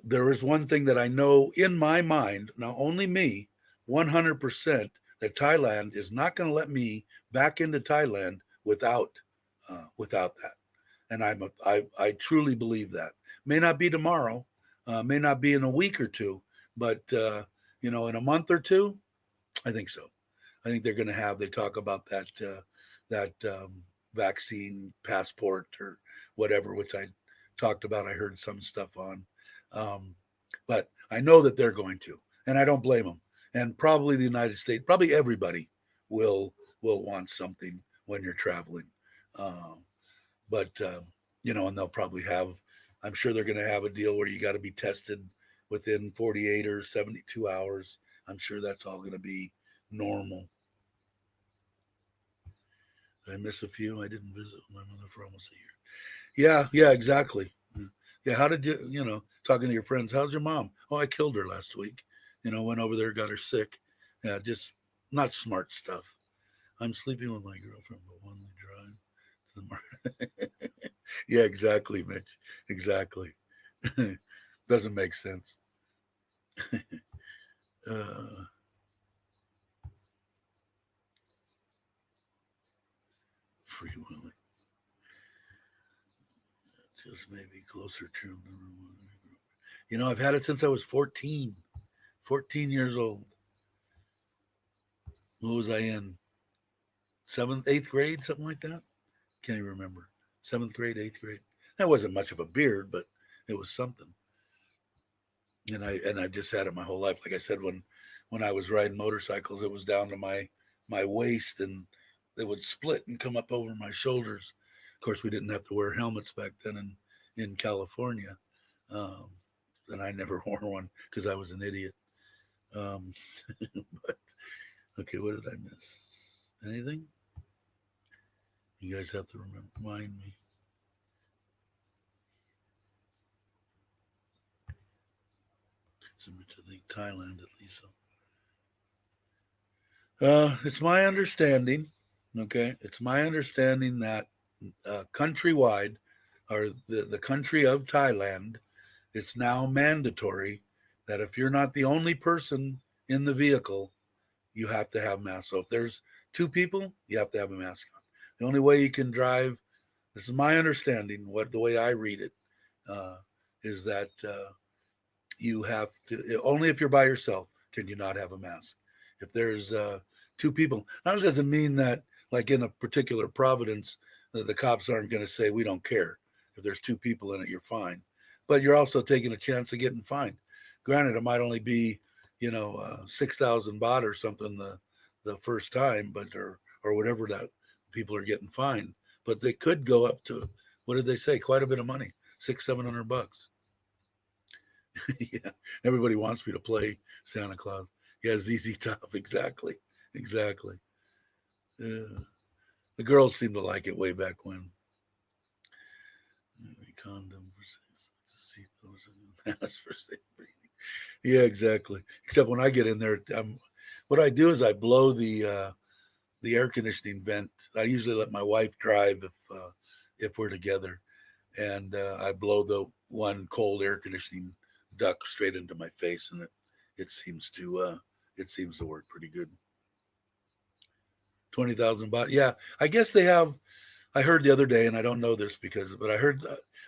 A: There is one thing that I know in my mind, now only me, 100%, that Thailand is not going to let me back into Thailand without that. And I truly believe that. May not be tomorrow, may not be in a week or two, but in a month or two, I think so. I think they're going to have. They talk about that vaccine passport or whatever, which I talked about. I heard some stuff on, um, but I know that they're going to, and I don't blame them. And probably the United States, probably everybody will want something when you're traveling. Um, but and they'll probably have. I'm sure they're going to have a deal where you got to be tested within 48 or 72 hours. I'm sure that's all going to be normal. Did I miss a few? I didn't visit my mother for almost a year. Yeah, exactly. Yeah, how did talking to your friends, how's your mom? Oh, I killed her last week. Went over there, got her sick. Yeah, just not smart stuff. I'm sleeping with my girlfriend, but one we drive to the market. Yeah, exactly, Mitch. Exactly. Doesn't make sense. uh, Free willing. Just maybe closer to. I've had it since I was 14. 14 years old. What was I in? Seventh, eighth grade, something like that? Can't even remember. Seventh grade, eighth grade. That wasn't much of a beard, but it was something. And I've just had it my whole life. Like I said, when I was riding motorcycles, it was down to my waist, and they would split and come up over my shoulders. Of course, we didn't have to wear helmets back then in California, um, and I never wore one because I was an idiot. Um, but okay, what did I miss? Anything? You guys have to remind me. To think Thailand at least. It's my understanding. Okay, it's my understanding that countrywide, or the country of Thailand, it's now mandatory that if you're not the only person in the vehicle, you have to have masks. So if there's two people, you have to have a mask on. The only way you can drive, this is my understanding, what the way I read it, uh, is that you have to only if you're by yourself can you not have a mask. If there's two people, now it doesn't mean that like in a particular Providence, the cops aren't going to say we don't care. If there's two people in it, you're fine. But you're also taking a chance of getting fined. Granted, it might only be 6,000 baht or something the first time, but or or whatever that people are getting fined. But they could go up to, what did they say? Quite a bit of money, $600-700. Yeah, everybody wants me to play Santa Claus. Yeah, ZZ Top, exactly, exactly. The girls seem to like it way back when. Condom for mask for safe breathing. Yeah, exactly. Except when I get in there, what I do is I blow the air conditioning vent. I usually let my wife drive if we're together, and I blow the one cold air conditioning duct straight into my face, and it seems to work pretty good. 20,000 baht. Yeah, I guess they have. I heard the other day, and I don't know this but I heard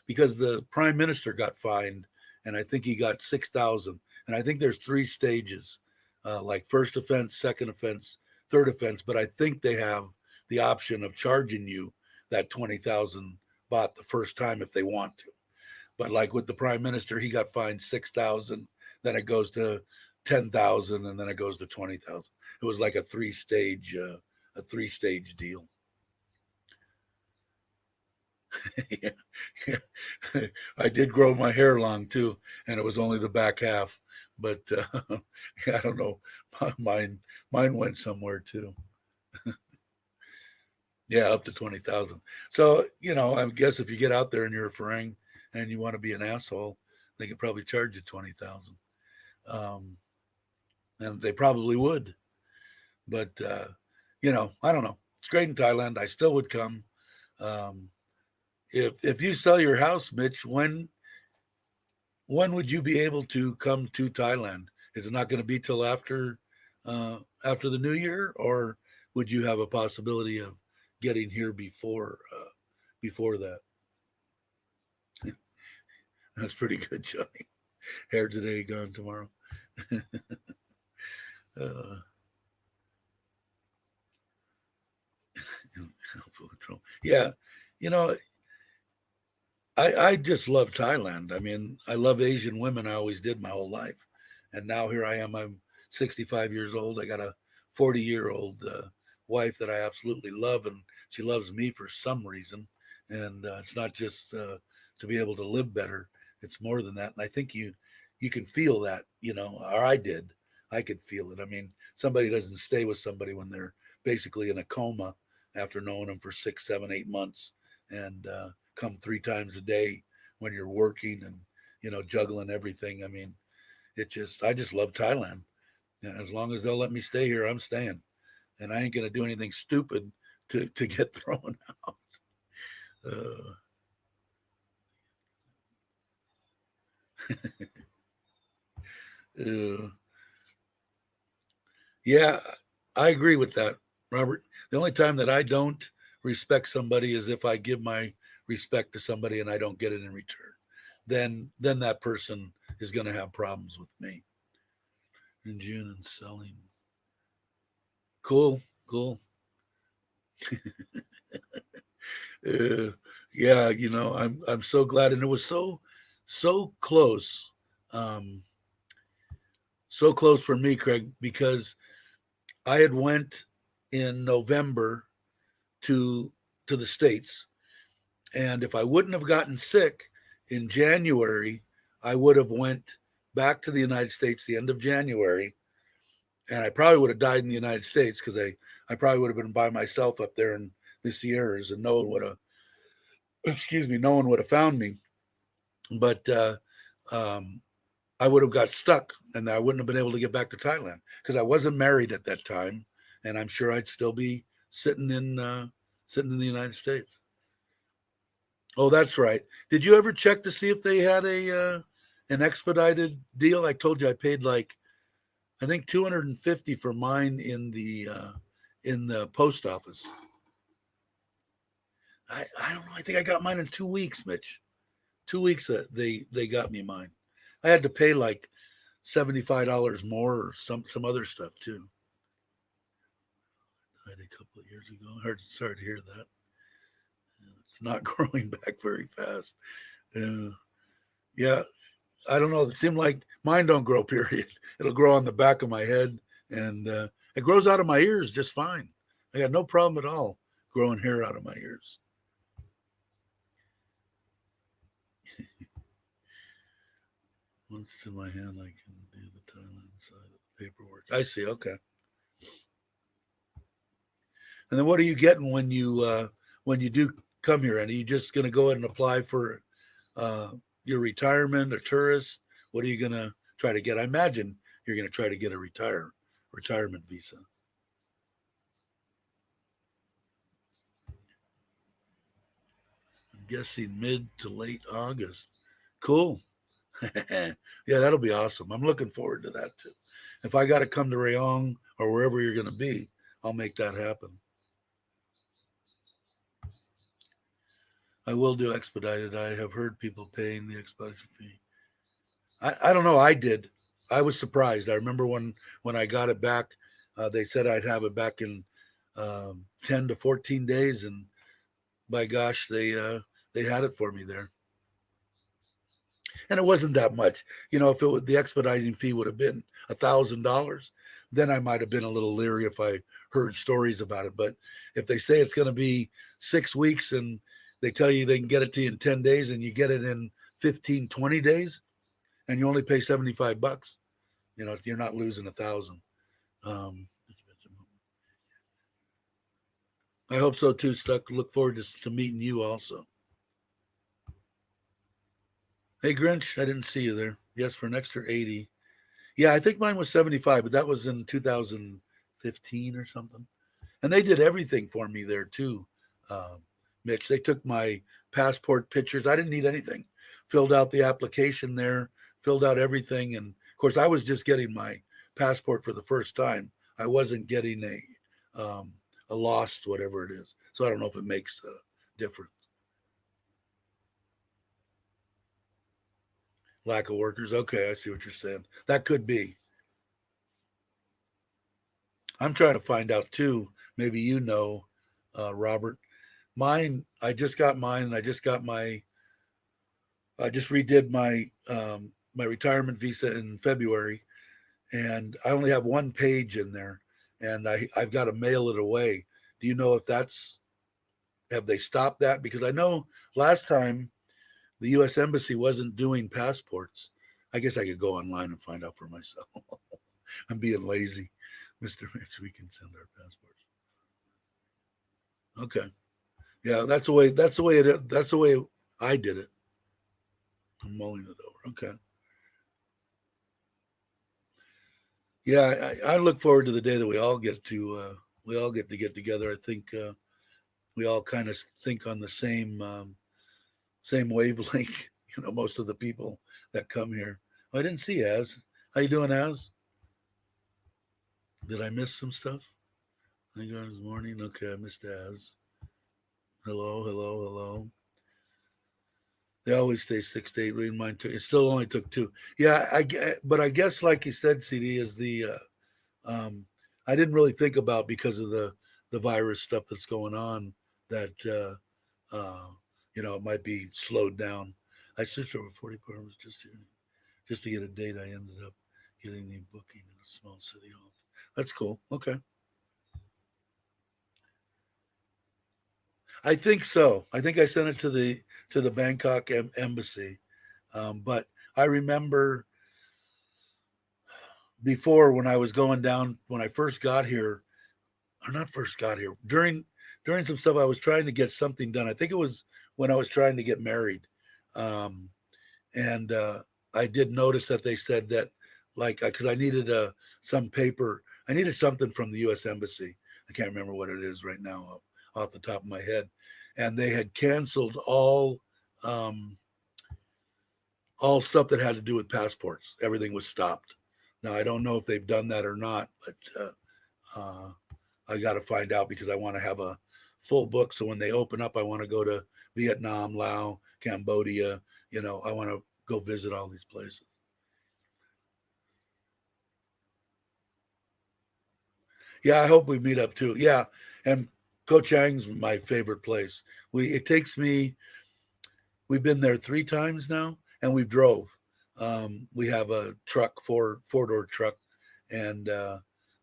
A: because the prime minister got fined, and I think he got 6,000. And I think there's 3 stages, like first offense, second offense, third offense. But I think they have the option of charging you that 20,000 baht the first time if they want to. But like with the prime minister, he got fined 6,000, then it goes to 10,000, and then it goes to 20,000. It was like a 3-stage deal. Yeah, yeah. I did grow my hair long too, and it was only the back half. But I don't know, mine went somewhere too. Yeah, up to 20,000. So I guess if you get out there and you're a Farang and you want to be an asshole, they could probably charge you 20,000, and they probably would. But I don't know. It's great in Thailand. I still would come. Um, if you sell your house, Mitch, when would you be able to come to Thailand? Is it not going to be till after the new year, or would you have a possibility of getting here before that? That's pretty good, Johnny. Hair today, gone tomorrow. uh, yeah, you know, I just love Thailand. I mean, I love Asian women. I always did my whole life, and now here I am. I'm 65 years old. I got a 40-year-old wife that I absolutely love, and she loves me for some reason. And it's not just to be able to live better. It's more than that. And I think you can feel that, or I did. I could feel it. I mean, somebody doesn't stay with somebody when they're basically in a coma after knowing them for 6, 7, 8 months, and come 3 times a day when you're working and juggling everything. I mean, I just love Thailand. As long as they'll let me stay here, I'm staying, and I ain't gonna do anything stupid to get thrown out. Uh, yeah, I agree with that, Robert. The only time that I don't respect somebody is if I give my respect to somebody and I don't get it in return. Then that person is going to have problems with me. In June and selling. Cool. Yeah, I'm so glad, and it was so close, um, so close for me, Craig, because I had went in November to the States, and if I wouldn't have gotten sick in January, I would have went back to the United States the end of January, and I probably would have died in the United States because I probably would have been by myself up there in the Sierras, and no one would have found me. But I would have got stuck, and I wouldn't have been able to get back to Thailand because I wasn't married at that time, and I'm sure I'd still be sitting in the United States. Oh, that's right. Did you ever check to see if they had an expedited deal? I told you I paid I think 250 for mine in the post office. I don't know. I think I got mine in 2 weeks, Mitch. 2 weeks that they got me mine. I had to pay like $75 more or some other stuff too. I had a couple of years ago. Sorry to hear that. It's not growing back very fast. Yeah, I don't know. It seemed like mine don't grow. Period. It'll grow on the back of my head, and it grows out of my ears just fine. I got no problem at all growing hair out of my ears. Once it's in my hand, I can do the Thailand side of the paperwork. I see. Okay. And then what are you getting when you do come here? And are you just going to go ahead and apply for uh, your retirement, a tourist? What are you going to try to get? I imagine you're going to try to get a retirement visa. I'm guessing mid to late August. Cool. Yeah, that'll be awesome. I'm looking forward to that too. If I got to come to Rayong or wherever you're going to be, I'll make that happen. I will do expedited. I have heard people paying the expedition fee. I don't know. I did. I was surprised. I remember when I got it back, they said I'd have it back in 10 to 14 days, and by gosh, they had it for me there. And it wasn't that much. You know, if it was, the expediting fee would have been $1,000, then I might have been a little leery if I heard stories about it. But if they say it's going to be 6 weeks and they tell you they can get it to you in 10 days and you get it in 15, 20 days and you only pay $75, you know, you're not losing 1,000. Um, I hope so too, Stuck. Look forward to meeting you also. Hey, Grinch, I didn't see you there. Yes, for an extra 80. Yeah, I think mine was 75, but that was in 2015 or something. And they did everything for me there too, Mitch. They took my passport pictures. I didn't need anything. Filled out the application there, filled out everything. And of course, I was just getting my passport for the first time. I wasn't getting a lost, whatever it is. So I don't know if it makes a difference. Lack of workers. Okay, I see what you're saying. That could be. I'm trying to find out too. Maybe you know, Robert. Mine. I just got mine, and I just got my. I just redid my retirement visa in February, and I only have one page in there, and I've got to mail it away. Do you know if that's have they stopped that? Because I know last time the U.S. Embassy wasn't doing passports. I guess I could go online and find out for myself. I'm being lazy, Mr. Mitch. We can send our passports. Okay. Yeah, that's the way. That's the way it. That's the way I did it. I'm mulling it over. Okay. Yeah, I look forward to the day that we all get to get together. I think we all kind of think on the same wavelength. You know, most of the people that come here. Oh, I didn't see Az. How you doing, Az? Did I miss some stuff? I got this morning. Okay, I missed Az. Hello, hello, hello. They always stay 6 to 8. Reading mine too. It still only took 2. Yeah, but I guess like you said, CD is the I didn't really think about because of the virus stuff that's going on that you know it might be slowed down. I searched over 40 hours just to get a date. I ended up getting a booking in a small city hall. That's cool. Okay, I think so. I think I sent it to the Bangkok embassy, but I remember before when I was going down when I first got here, or not first got here during some stuff I was trying to get something done. I think it was when I was trying to get married, um, and I did notice that they said that like because I needed some paper, I needed something from the U.S. Embassy. I can't remember what it is right now off the top of my head, and they had canceled um, all stuff that had to do with passports. Everything was stopped. Now I don't know if they've done that or not, but I got to find out because I want to have a full book. So when they open up, I want to go to Vietnam, Laos, Cambodia. You know, I want to go visit all these places. Yeah, I hope we meet up too. Yeah, and Ko Chang's my favorite place. We it takes me. We've been there 3 times now, and we've drove. We have a truck, four door truck, and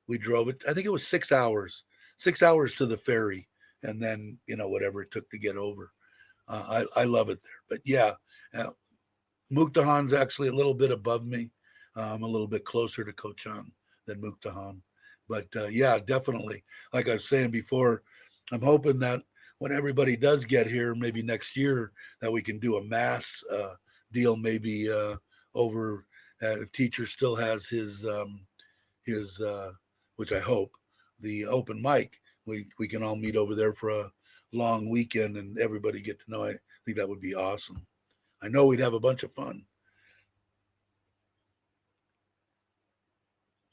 A: we drove it. I think it was 6 hours. 6 hours to the ferry, and then whatever it took to get over. I love it there. But yeah, uh, Mukdahan's actually a little bit above me. I'm a little bit closer to Koh Chang than Mukdahan. But yeah, definitely. Like I was saying before, I'm hoping that when everybody does get here, maybe next year, that we can do a mass deal, maybe over if teacher still has his which I hope, the open mic. We can all meet over there for a long weekend and everybody get to know. I think that would be awesome. I know we'd have a bunch of fun.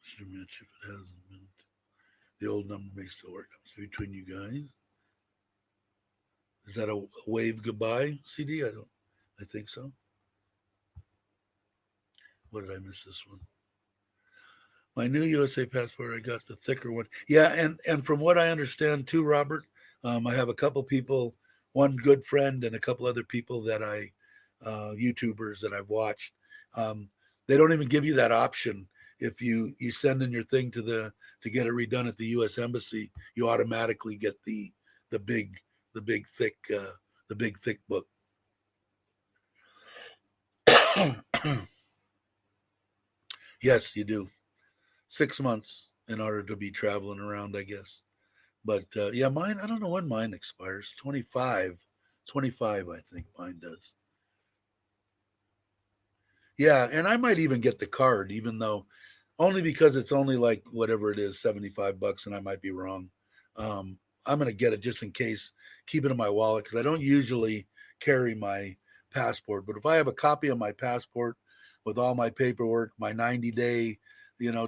A: Mr. Mitch, if it hasn't been, the old number may still work between you guys. Is that a wave goodbye CD? I think so. What did I miss this one? My new USA passport, I got the thicker one. Yeah, and from what I understand too, Robert, I have a couple people, one good friend and a couple other people that YouTubers that I've watched. Um, they don't even give you that option. If you send in your thing to get it redone at the U.S. Embassy, you automatically get the big the big thick the big thick book. Yes, you do. 6 months in order to be traveling around, I guess. But yeah, mine, I don't know when mine expires. 25, I think mine does. Yeah, and I might even get the card, even though only because it's only like whatever it is, $75, and I might be wrong. I'm going to get it just in case, keep it in my wallet because I don't usually carry my passport. But if I have a copy of my passport with all my paperwork, my 90-day,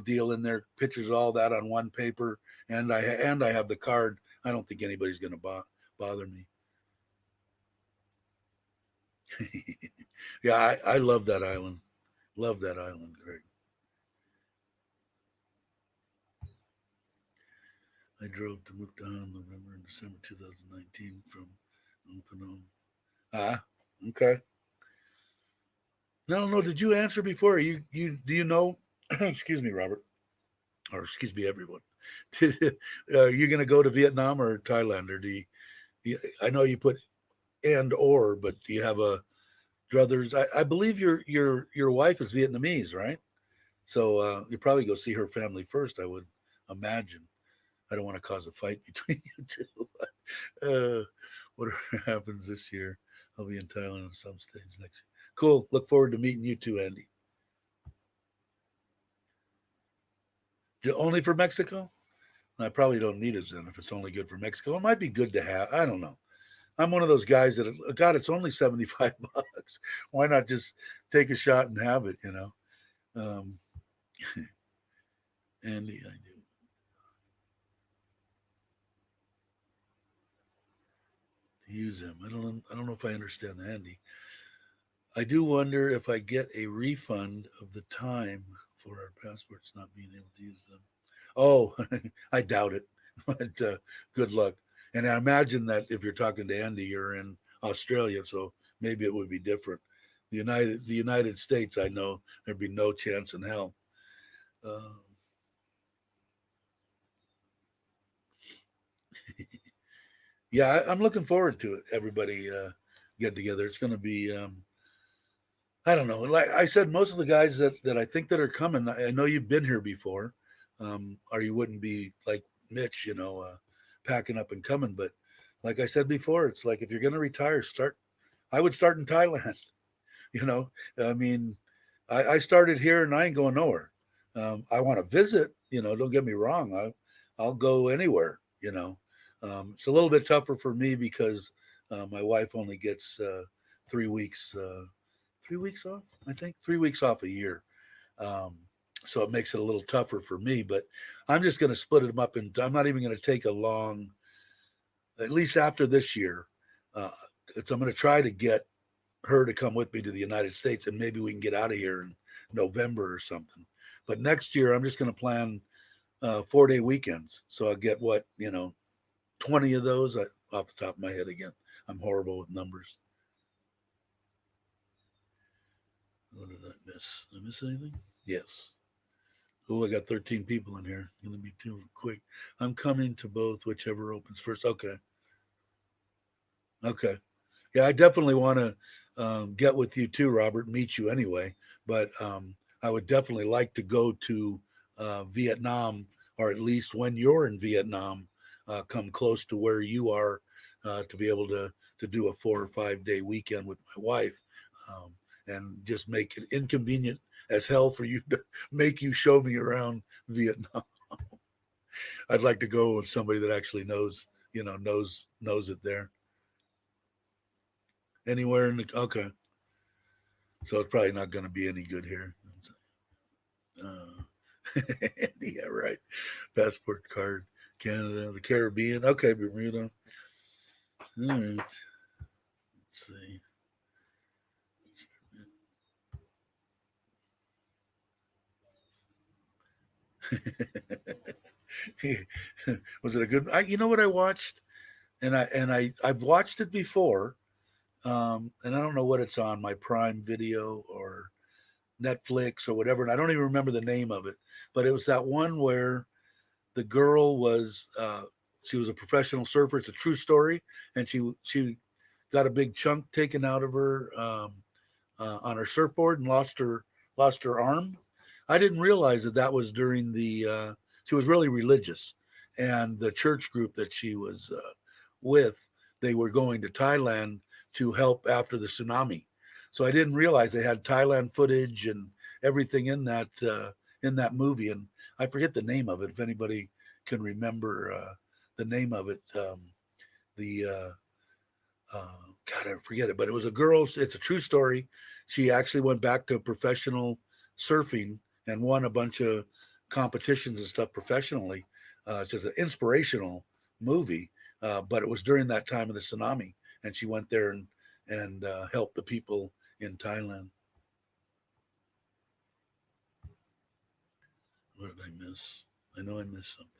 A: deal in there, pictures, all that on one paper, and I have the card, I don't think anybody's going to bother me. Yeah, I love that island. Love that island, Greg. I drove to Mukdahan November and December 2019 from Phnom. Ah, okay. No, no. Did you answer before? You do you know? Excuse me, Robert, or excuse me, everyone. Are you going to go to Vietnam or Thailand, or I know you put and or, but do you have a druthers? I believe your wife is Vietnamese, right? So you probably go see her family first. I would imagine. I don't want to cause a fight between you two. Whatever happens this year, I'll be in Thailand on some stage next year. Cool. Look forward to meeting you too, Andy. Only for Mexico? I probably don't need it then if it's only good for Mexico. It might be good to have. I don't know. I'm one of those guys that, God, it's only $75. Why not just take a shot and have it? Um, Andy, I do. Use them. I don't know if I understand the Andy. I do wonder if I get a refund of the time for our passports not being able to use them. Oh, I doubt it, but good luck. And I imagine that if you're talking to Andy, you're in Australia, so maybe it would be different. The United States, I know there'd be no chance in hell. Uh, yeah, I'm looking forward to it. Everybody get together. It's going to be I don't know. Like I said, most of the guys that I think that are coming, I know you've been here before, or you wouldn't be like Mitch, packing up and coming. But like I said before, it's like if you're going to retire, start. I would start in Thailand. You know, I mean, I started here and I ain't going nowhere. I want to visit. Don't get me wrong. I'll go anywhere. It's a little bit tougher for me because my wife only gets 3 weeks. 3 weeks off, I think, 3 weeks off a year. Um, so it makes it a little tougher for me, but I'm just going to split them up. And I'm not even going to take a long, at least after this year. Uh, I'm going to try to get her to come with me to the United States and maybe we can get out of here in November or something. But next year, I'm just going to plan 4-day weekends. So I'll get 20 of those off the top of my head again. I'm horrible with numbers. What did I miss? Did I miss anything? Yes. Oh, I got 13 people in here. Gonna be too quick. I'm coming to both, whichever opens first. Okay. Okay. Yeah, I definitely want to get with you too, Robert. Meet you anyway. But I would definitely like to go to Vietnam, or at least when you're in Vietnam, come close to where you are, to be able to do a 4 or 5 day weekend with my wife, um, and just make it inconvenient as hell for you to make you show me around Vietnam. I'd like to go with somebody that actually knows, knows it there. Anywhere in the okay. So it's probably not going to be any good here. Yeah, right. Passport card, Canada, the Caribbean. Okay, Bermuda. All right. Let's see. Was it a good? You know what I watched, I've watched it before, and I don't know what it's on, my Prime Video or Netflix or whatever, and I don't even remember the name of it. But it was that one where the girl was she was a professional surfer. It's a true story, and she got a big chunk taken out of her on her surfboard and lost her arm. I didn't realize that was during the. She was really religious, and the church group that she was with, they were going to Thailand to help after the tsunami. So I didn't realize they had Thailand footage and everything in that movie, and I forget the name of it. If anybody can remember the name of it, the God, I forget it, but it was a girl. It's a true story. She actually went back to professional surfing and won a bunch of competitions and stuff professionally. It's just an inspirational movie, but it was during that time of the tsunami, and she went there and helped the people in Thailand. What did I miss? I know I missed something.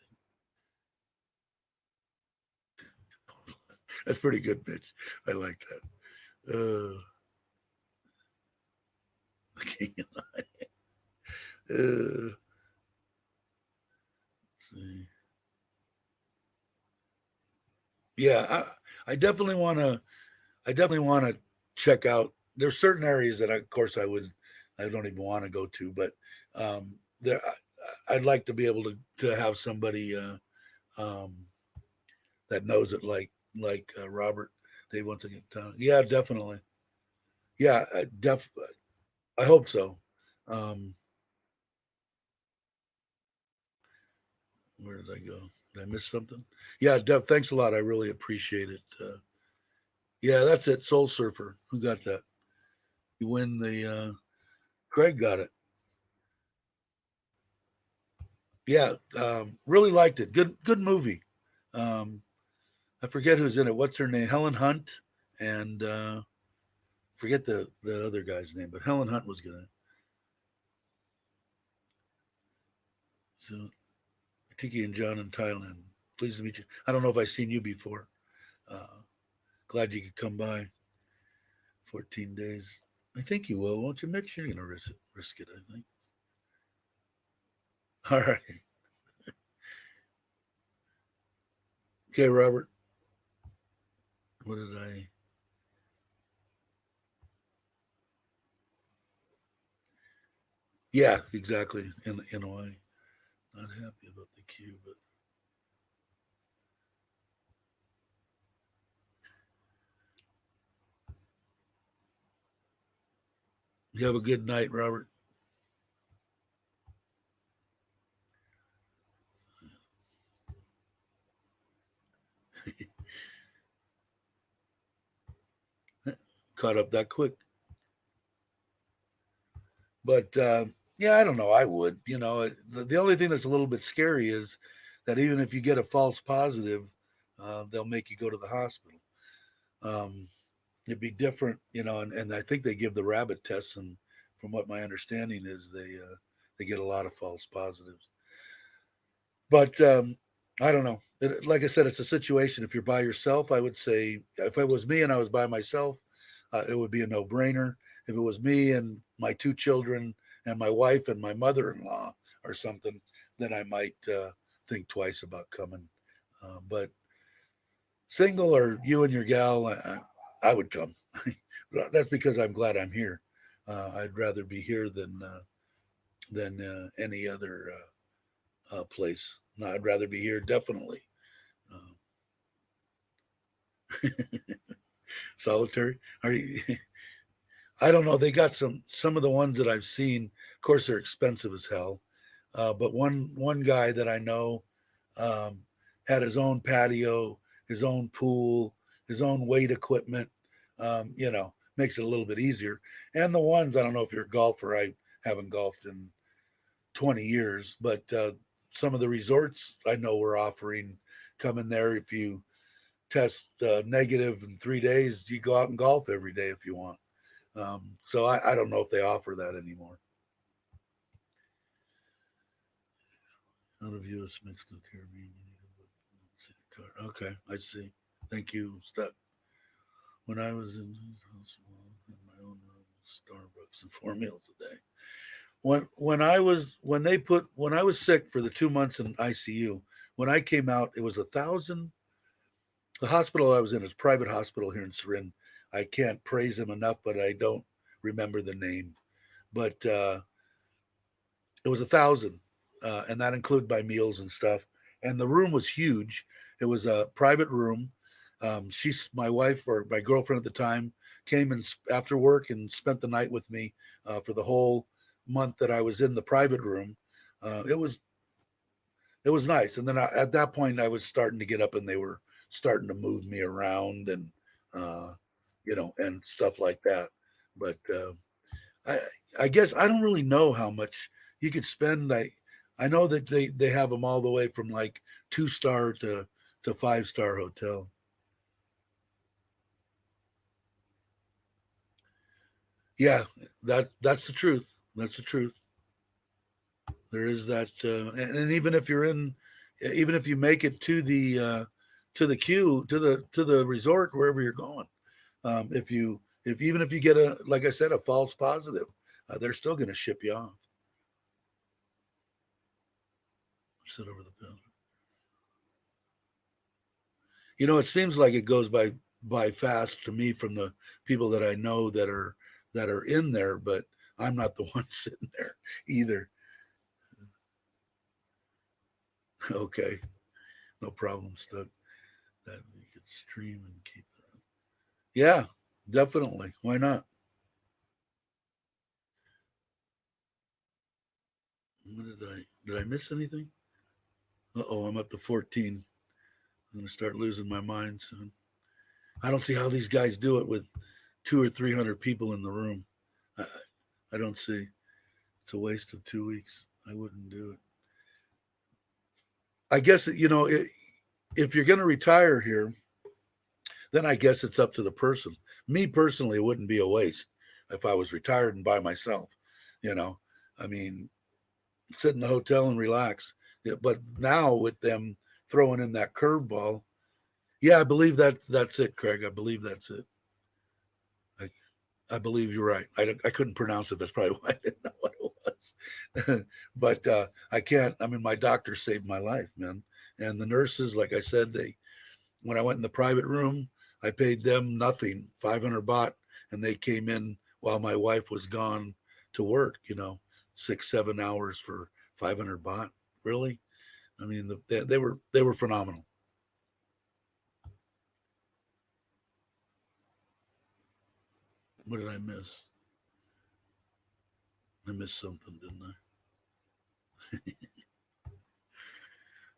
A: That's pretty good, Mitch. I like that. Okay. uh, see. Yeah, I definitely want to. I definitely want to check out. There's certain areas that, of course, I don't even want to go to, but there, I'd like to be able to have somebody um, that knows it, like Robert. They want to get done. Yeah, definitely. Yeah, I hope so. Um, where did I go? Did I miss something? Yeah, thanks a lot. I really appreciate it. Yeah, that's it. Soul Surfer. Who got that? You win the. Craig got it. Yeah, really liked it. Good movie. Um, I forget who's in it. What's her name? Helen Hunt, and forget the other guy's name, but Helen Hunt was gonna. So Tiki and John in Thailand. Pleased to meet you. I don't know if I've seen you before. Uh, Glad you could come by. 14 days. I think you will, won't you, Mitch? You're gonna risk it. I think. All right. Okay, Robert. What did I? Yeah, exactly. In a way, not happy about the queue, but you have a good night, Robert. Caught up that quick. But yeah, I don't know. I would. The only thing that's a little bit scary is that even if you get a false positive, they'll make you go to the hospital. Um, it'd be different, and I think they give the rabbit tests, and from what my understanding is, they get a lot of false positives. But I don't know. Like I said, it's a situation. If you're by yourself, I would say if it was me and I was by myself, it would be a no brainer. If it was me and my two children and my wife and my mother in law, or something, then I might think twice about coming. But single or you and your gal, I would come. That's because I'm glad I'm here. I'd rather be here than any other place. No, I'd rather be here definitely. Uh, Solitary? Are you? I don't know. They got some of the ones that I've seen. Of course, they're expensive as hell. But one guy that I know um, had his own patio, his own pool, his own weight equipment. Makes it a little bit easier. And the ones I don't know if you're a golfer. I haven't golfed in 20 years, but some of the resorts I know were offering come in there if you test negative in 3 days, you go out and golf every day if you want. So I don't know if they offer that anymore. Out of U.S. Mexico Caribbean. Okay, I see. Thank you, Stuck. When I was in my own room, Starbucks and 4 meals a day. When I was sick for the 2 months in ICU, when I came out, it was 1,000. The hospital I was in is a private hospital here in Surin. I can't praise them enough, but I don't remember the name. But it was 1,000, and that included my meals and stuff. And the room was huge. It was a private room. My wife or my girlfriend at the time came and after work and spent the night with me for the whole month that I was in the private room. It was nice. And then at that point, I was starting to get up, and they were starting to move me around and uh, and stuff like that. But I I guess I don't really know how much you could spend. I know that they have them all the way from like 2 star to 5 star hotel. Yeah, that's the truth. That's the truth. There is that, and even if you make it to the queue to the resort wherever you're going, if even if you get a like I said a false positive, they're still going to ship you off. Sit over the bill. It seems like it goes by fast to me from the people that I know that are in there, but I'm not the one sitting there either. Okay, no problem, Stuck. That we could stream and keep that. Yeah, definitely. Why not? What did I miss anything? Oh, I'm up to 14. I'm gonna start losing my mind soon. I don't see how these guys do it with 200 or 300 people in the room. I, I don't see. It's a waste of 2 weeks. I wouldn't do it. I guess if you're going to retire here, then I guess it's up to the person. Me personally, it wouldn't be a waste if I was retired and by myself. You know, I mean, sit in the hotel and relax. Yeah, but now with them throwing in that curveball, yeah, I believe that's it, Craig. I believe that's it. I, I believe you're right. I couldn't pronounce it. That's probably why I didn't know what it was. But I can't. I mean, my doctor saved my life, man. And the nurses, like I said, when I went in the private room, I paid them nothing, 500 baht, and they came in while my wife was gone to work. 6, 7 hours for 500 baht. Really? I mean, they were phenomenal. What did I miss? I missed something, didn't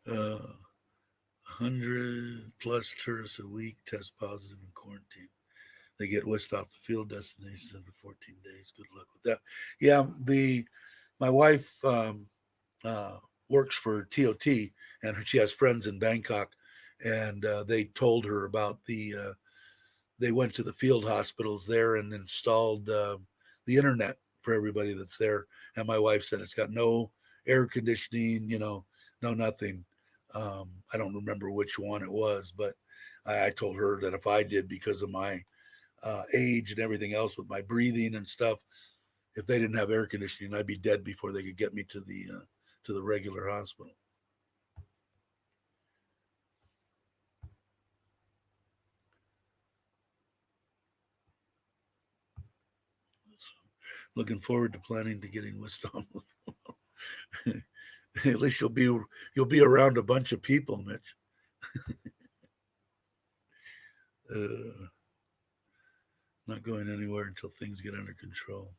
A: I? 100 plus tourists a week test positive in quarantine. They get whisked off the field destinations after 14 days. Good luck with that. Yeah, my wife uh, works for TOT, and she has friends in Bangkok, and they told her about they went to the field hospitals there and installed the internet for everybody that's there. And my wife said it's got no air conditioning, no nothing. I don't remember which one it was, but I told her that if I did, because of my age and everything else with my breathing and stuff, if they didn't have air conditioning, I'd be dead before they could get me to the regular hospital. Looking forward to planning to getting Wisdom. At least you'll be around a bunch of people, Mitch. Not going anywhere until things get under control.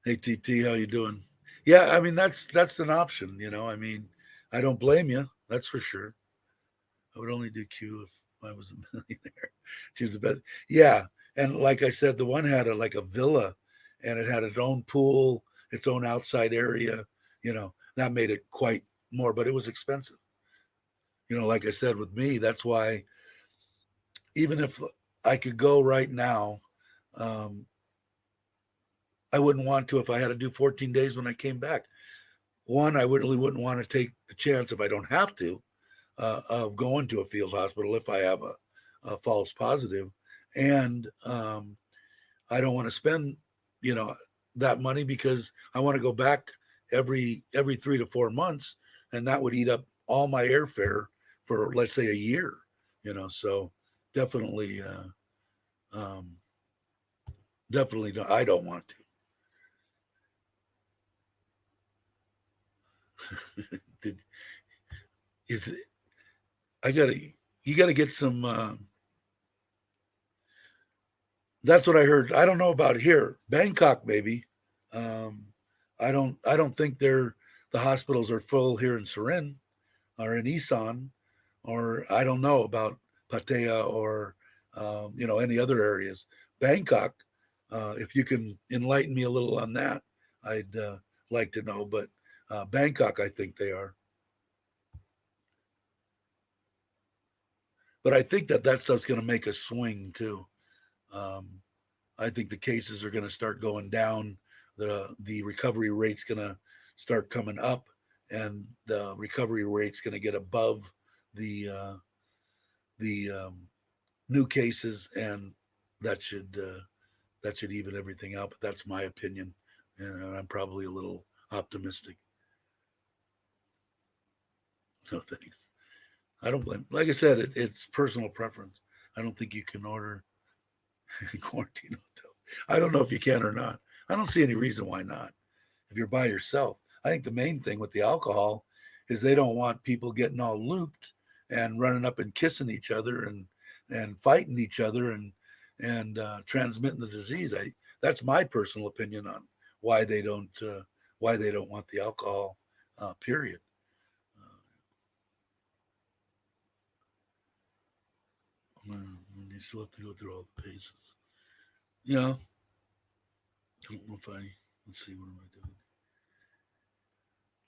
A: Hey TT, how you doing? Yeah, I mean that's an option, you know. I mean, I don't blame you. That's for sure. I would only do Q if I was a millionaire. She was the best. Yeah, and like I said, the one had like a villa, and it had its own pool, its own outside area. You know, that made it quite more, but it was expensive. You know, like I said, with me, that's why even if I could go right now, um, I wouldn't want to if I had to do 14 days when I came back. One, I really wouldn't want to take the chance if I don't have to of going to a field hospital if I have a false positive, and I don't want to spend, you know, that money because I want to go back every 3 to 4 months, and that would eat up all my airfare for let's say a year, you know. So definitely, um, definitely, I don't want to. Did, is I gotta you gotta get some. That's what I heard. I don't know about here, Bangkok maybe. Um, I don't think the hospitals are full here in Surin or in Isan, or I don't know about Pattaya or you know, any other areas. Bangkok, if you can enlighten me a little on that, I'd like to know. But Bangkok, I think they are. But I think that stuff's going to make a swing too. Um, I think the cases are going to start going down. The recovery rate's going to start coming up, and the recovery rate's going to get above the new cases, and that should that should even everything out. But that's my opinion, and I'm probably a little optimistic. No thanks. I don't blame. Like I said, it's personal preference. I don't think you can order quarantine hotels. I don't know if you can or not. I don't see any reason why not. If you're by yourself, I think the main thing with the alcohol is they don't want people getting all looped and running up and kissing each other and fighting each other and transmitting the disease. That's my personal opinion on why they don't want the alcohol. Period. You still have to go through all the paces. You know, I don't know if I let's see what am I doing.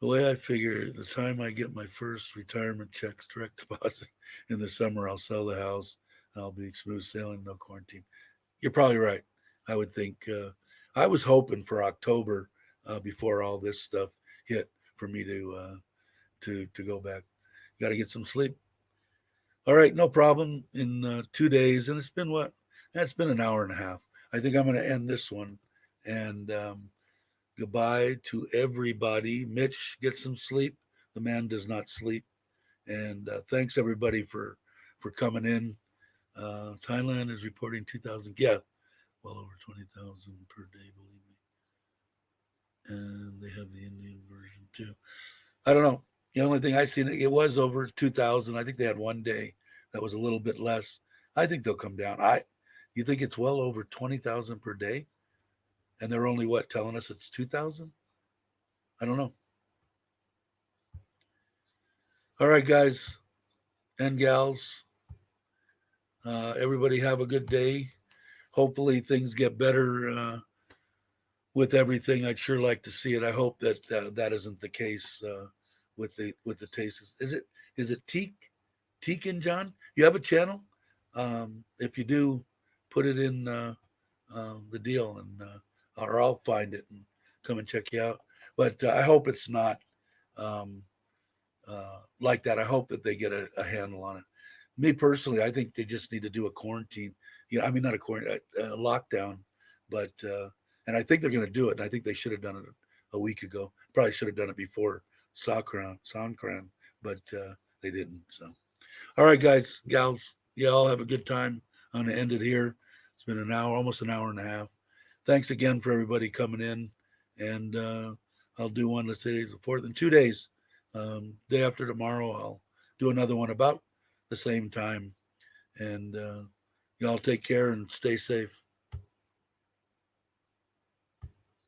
A: The way I figure, the time I get my first retirement checks direct deposit in the summer, I'll sell the house. I'll be smooth sailing, no quarantine. You're probably right. I would think. I was hoping for October before all this stuff hit for me to go back. Got to get some sleep. All right, no problem. In 2 days, and it's been what? That's been an hour and a half. I think I'm going to end this one, and goodbye to everybody. Mitch, get some sleep. The man does not sleep. And thanks everybody for coming in. Thailand is reporting 2,000. Yeah, well over 20,000 per day, believe me. And they have the Indian version too. I don't know. The only thing I've seen, it was over 2,000. I think they had one day that was a little bit less. I think they'll come down. You think it's well over 20,000 per day? And they're only what telling us it's 2,000? I don't know. All right, guys and gals. Everybody have a good day. Hopefully things get better with everything. I'd sure like to see it. I hope that that isn't the case with the tastes. Is it Teak and John? You have a channel? If you do, put it in the deal, and or I'll find it and come and check you out. But I hope it's not um, like that. I hope that they get a handle on it. Me personally, I think they just need to do a quarantine. You know, I mean, not a quarantine, a lockdown, but and I think they're going to do it. And I think they should have done it a week ago. Probably should have done it before Songkran, but they didn't. So, all right, guys, gals, y'all have a good time. I'm gonna end it here. It's been an hour, almost an hour and a half. Thanks again for everybody coming in, and I'll do one. Let's say the 4th in 2 days. Day after tomorrow, I'll do another one about the same time. And y'all take care and stay safe.